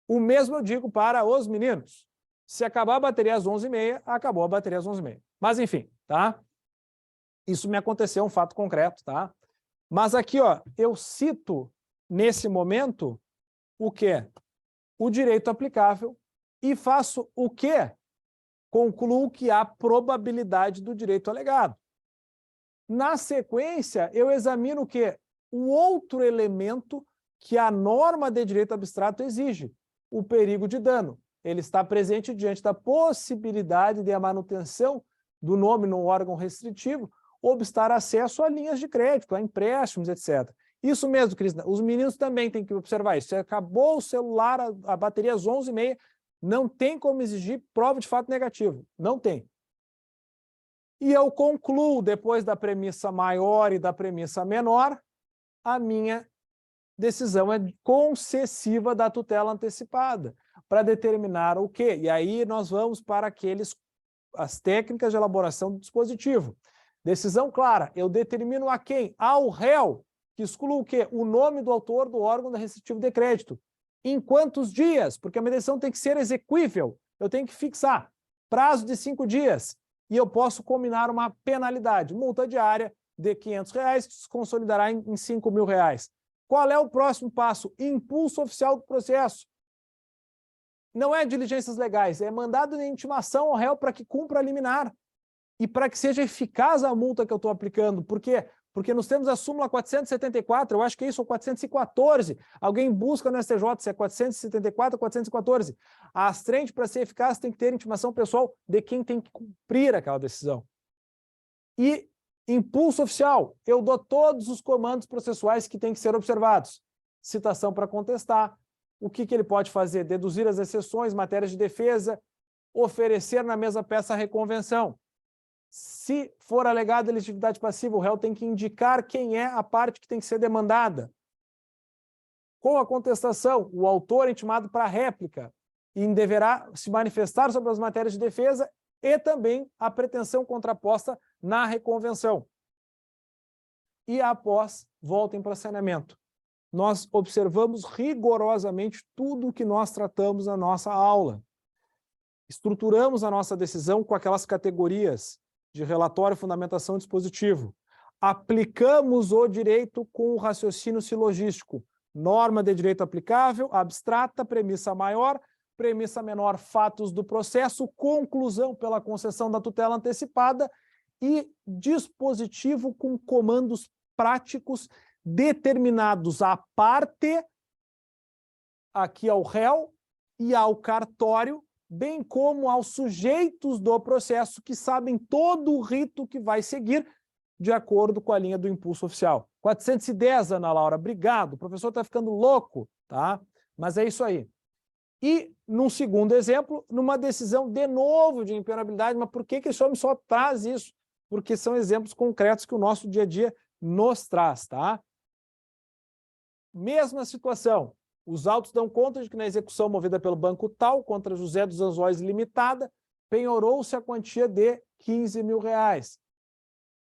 O mesmo eu digo para os meninos. Se acabar a bateria às 11h30, acabou a bateria às 11h30. Mas, enfim, tá? Isso me aconteceu, um fato concreto, tá? Mas aqui, ó, eu cito, nesse momento, o quê? O direito aplicável e faço o quê? Concluo que há probabilidade do direito alegado. Na sequência, eu examino o quê? Um outro elemento que a norma de direito abstrato exige, o perigo de dano. Ele está presente diante da possibilidade de a manutenção do nome no órgão restritivo, obstar acesso a linhas de crédito, a empréstimos, etc. Isso mesmo, Cristina, os meninos também têm que observar isso. Se acabou o celular, a bateria às 11h30, não tem como exigir prova de fato negativo. Não tem. E eu concluo, depois da premissa maior e da premissa menor, a minha decisão é concessiva da tutela antecipada, para determinar o quê? E aí nós vamos para aqueles as técnicas de elaboração do dispositivo. Decisão clara, eu determino a quem? Ao réu, que exclua o quê? O nome do autor do órgão da restritivo de crédito. Em quantos dias? Porque a minha decisão tem que ser exequível, eu tenho que fixar prazo de 5 dias e eu posso combinar uma penalidade, multa diária de R$500, que se consolidará em R$5.000. Qual é o próximo passo? Impulso oficial do processo. Não é diligências legais, é mandado de intimação ao réu para que cumpra a liminar e para que seja eficaz a multa que eu estou aplicando. Por quê? Porque nós temos a súmula 474, eu acho que é isso, ou 414. Alguém busca no STJ se é 474 ou 414. A astrente, para ser eficaz, tem que ter intimação pessoal de quem tem que cumprir aquela decisão. E impulso oficial, eu dou todos os comandos processuais que têm que ser observados. Citação para contestar, o que ele pode fazer? Deduzir as exceções, matérias de defesa, oferecer na mesma peça a reconvenção. Se for alegada elegibilidade passiva, o réu tem que indicar quem é a parte que tem que ser demandada. Com a contestação, o autor é intimado para a réplica e deverá se manifestar sobre as matérias de defesa e também a pretensão contraposta na reconvenção. E após, voltem para saneamento. Nós observamos rigorosamente tudo o que nós tratamos na nossa aula. Estruturamos a nossa decisão com aquelas categorias de relatório, fundamentação e dispositivo. Aplicamos o direito com o raciocínio silogístico. Norma de direito aplicável, abstrata, premissa maior, premissa menor, fatos do processo, conclusão pela concessão da tutela antecipada e dispositivo com comandos práticos determinados à parte, aqui ao réu e ao cartório, bem como aos sujeitos do processo que sabem todo o rito que vai seguir de acordo com a linha do impulso oficial. 410, Ana Laura, obrigado. O professor está ficando louco, tá? Mas é isso aí. E, num segundo exemplo, numa decisão de novo de impenhorabilidade, mas por que esse homem só traz isso? Porque são exemplos concretos que o nosso dia a dia nos traz, tá? Mesma situação, os autos dão conta de que na execução movida pelo banco tal, contra José dos Anzóis Limitada, penhorou-se a quantia de R$15.000.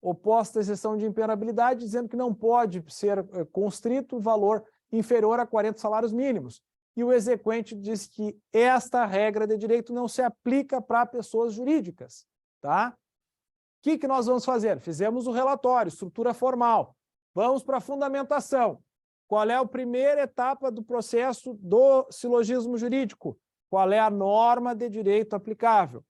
Oposta à exceção de impenhorabilidade, dizendo que não pode ser constrito valor inferior a 40 salários mínimos. E o exequente diz que esta regra de direito não se aplica para pessoas jurídicas, tá? O que nós vamos fazer? Fizemos o relatório, estrutura formal. Vamos para a fundamentação. Qual é a primeira etapa do processo do silogismo jurídico? Qual é a norma de direito aplicável?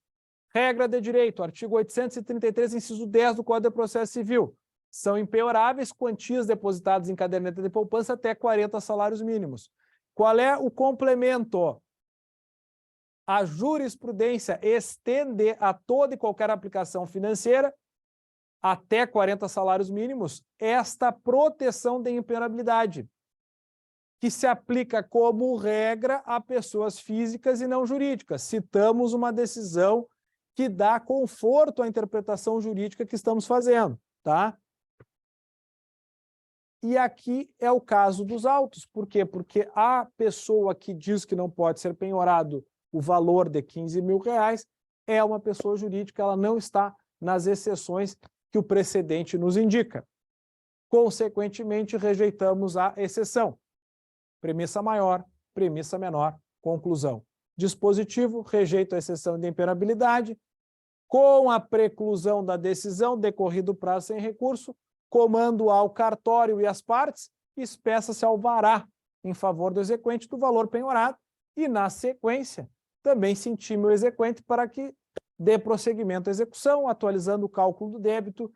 Regra de direito, artigo 833, inciso 10 do Código de Processo Civil. São impenhoráveis quantias depositadas em caderneta de poupança até 40 salários mínimos. Qual é o complemento? A jurisprudência estende a toda e qualquer aplicação financeira até 40 salários mínimos esta proteção de impenhorabilidade, que se aplica como regra a pessoas físicas e não jurídicas. Citamos uma decisão que dá conforto à interpretação jurídica que estamos fazendo, tá? E aqui é o caso dos autos. Por quê? Porque a pessoa que diz que não pode ser penhorado o valor de R$15.000 é uma pessoa jurídica, ela não está nas exceções que o precedente nos indica. Consequentemente, rejeitamos a exceção. Premissa maior, premissa menor, conclusão. Dispositivo, rejeita a exceção de impenhorabilidade. Com a preclusão da decisão, decorrido o prazo sem recurso, comando ao cartório e às partes, espeça-se alvará em favor do exequente do valor penhorado e, na sequência, também se intime o exequente para que dê prosseguimento à execução, atualizando o cálculo do débito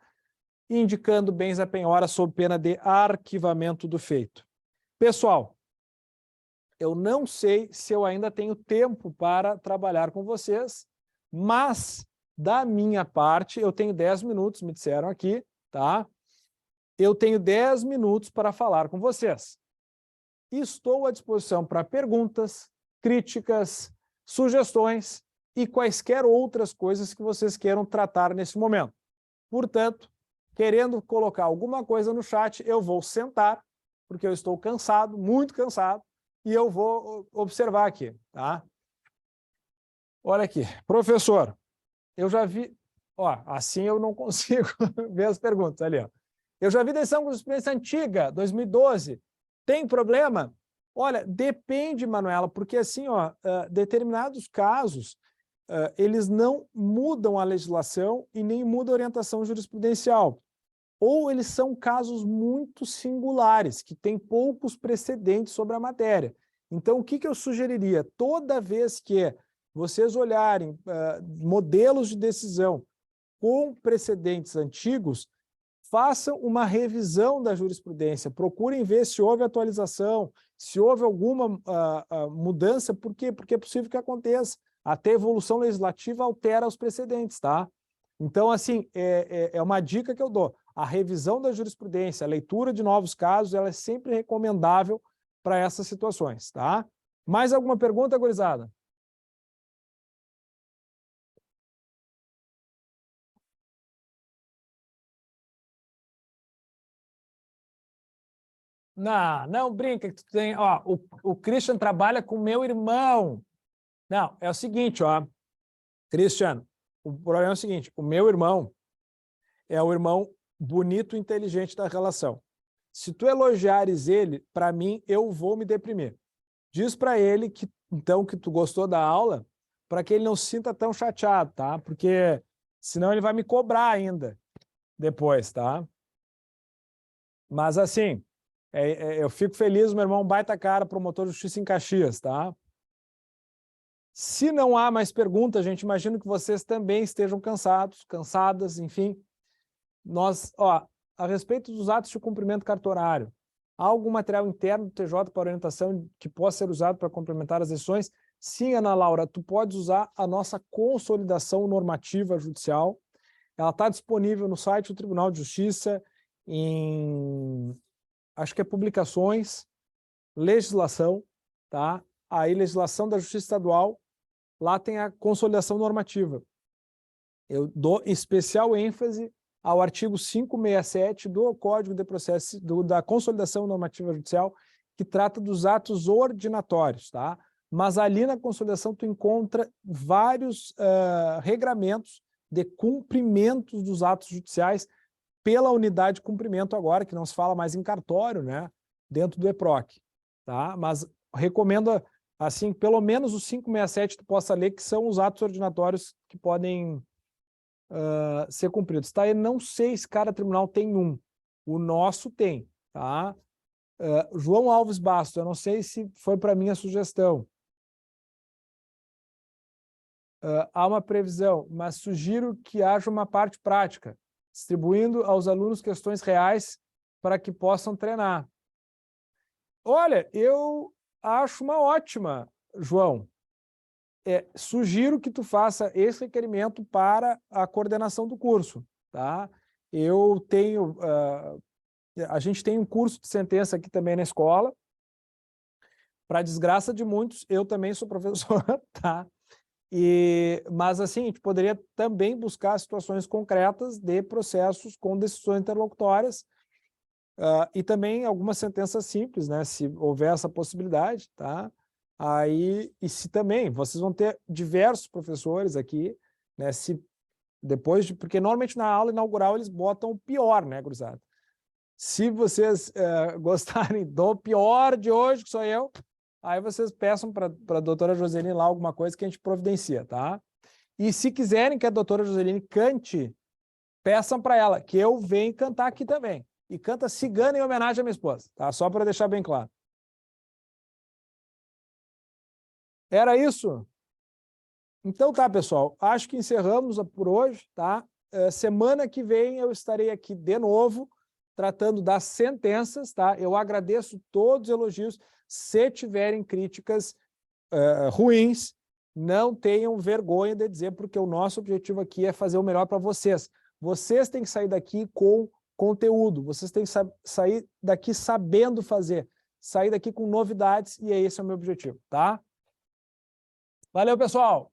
e indicando bens a penhora sob pena de arquivamento do feito. Pessoal, eu não sei se eu ainda tenho tempo para trabalhar com vocês, mas, da minha parte, eu tenho 10 minutos, me disseram aqui, tá? Eu tenho 10 minutos para falar com vocês. Estou à disposição para perguntas, críticas, sugestões e quaisquer outras coisas que vocês queiram tratar nesse momento. Portanto, querendo colocar alguma coisa no chat, eu vou sentar, porque eu estou cansado, muito cansado, e eu vou observar aqui, tá? Olha aqui, professor, eu já vi... Ó, assim eu não consigo ver as perguntas ali, ó. Eu já vi decisão com jurisprudência antiga, 2012. Tem problema? Olha, depende, Manuela, porque assim, ó, determinados casos, eles não mudam a legislação e nem mudam a orientação jurisprudencial. Ou eles são casos muito singulares, que têm poucos precedentes sobre a matéria. Então, o que eu sugeriria? Toda vez que vocês olharem modelos de decisão com precedentes antigos, façam uma revisão da jurisprudência, procurem ver se houve atualização, se houve alguma mudança, por quê? Porque é possível que aconteça. Até a evolução legislativa altera os precedentes, tá? Então, assim, é uma dica que eu dou. A revisão da jurisprudência, a leitura de novos casos, ela é sempre recomendável para essas situações, tá? Mais alguma pergunta, gurizada? Não brinca que tu tem... Ó, o Christian trabalha com meu irmão. Não, é o seguinte, ó. Christian, o problema é o seguinte, o meu irmão é o irmão bonito e inteligente da relação. Se tu elogiares ele, para mim, eu vou me deprimir. Diz para ele que, então, que tu gostou da aula, para que ele não se sinta tão chateado, tá? Porque senão ele vai me cobrar ainda depois, tá? Mas assim, eu fico feliz, meu irmão baita cara, promotor de justiça em Caxias, tá? Se não há mais perguntas, gente, imagino que vocês também estejam cansados, cansadas, enfim. Nós, ó, a respeito dos atos de cumprimento cartorário, há algum material interno do TJ para orientação que possa ser usado para complementar as decisões? Sim, Ana Laura, tu podes usar a nossa consolidação normativa judicial. Ela está disponível no site do Tribunal de Justiça, acho que é publicações, legislação, tá? Aí legislação da Justiça Estadual, lá tem a consolidação normativa. Eu dou especial ênfase ao artigo 567 do Código de Processo da Consolidação Normativa Judicial, que trata dos atos ordinatórios, tá? Mas ali na consolidação tu encontra vários regramentos de cumprimentos dos atos judiciais pela unidade de cumprimento agora, que não se fala mais em cartório, né? Dentro do EPROC, tá? Mas recomendo, assim, pelo menos os 567 tu possa ler, que são os atos ordinatórios que podem ser cumpridos, tá? Eu não sei se cada tribunal tem um. O nosso tem, tá? João Alves Bastos, eu não sei se foi para mim a sugestão. Há uma previsão, mas sugiro que haja uma parte prática, distribuindo aos alunos questões reais para que possam treinar. Olha, eu acho uma ótima, João. Sugiro que tu faça esse requerimento para a coordenação do curso, tá? Eu tenho... a gente tem um curso de sentença aqui também na escola. Para desgraça de muitos, eu também sou professor, tá? Mas, assim, a gente poderia também buscar situações concretas de processos com decisões interlocutórias e também algumas sentenças simples, né? Se houver essa possibilidade, tá? Aí, e se também, vocês vão ter diversos professores aqui, né? Se depois porque normalmente na aula inaugural eles botam o pior, né, gurizada? Se vocês gostarem do pior de hoje, que sou eu, aí vocês peçam para a doutora Joseline lá alguma coisa que a gente providencia, tá? E se quiserem que a doutora Joseline cante, peçam para ela, que eu venho cantar aqui também. E canta Cigana em homenagem à minha esposa, tá? Só para deixar bem claro. Era isso? Então tá, pessoal. Acho que encerramos por hoje, tá? Semana que vem eu estarei aqui de novo, tratando das sentenças, tá? Eu agradeço todos os elogios. Se tiverem críticas ruins, não tenham vergonha de dizer, porque o nosso objetivo aqui é fazer o melhor para vocês. Vocês têm que sair daqui com conteúdo, vocês têm que sair daqui sabendo fazer, sair daqui com novidades, e esse é o meu objetivo, tá? Valeu, pessoal!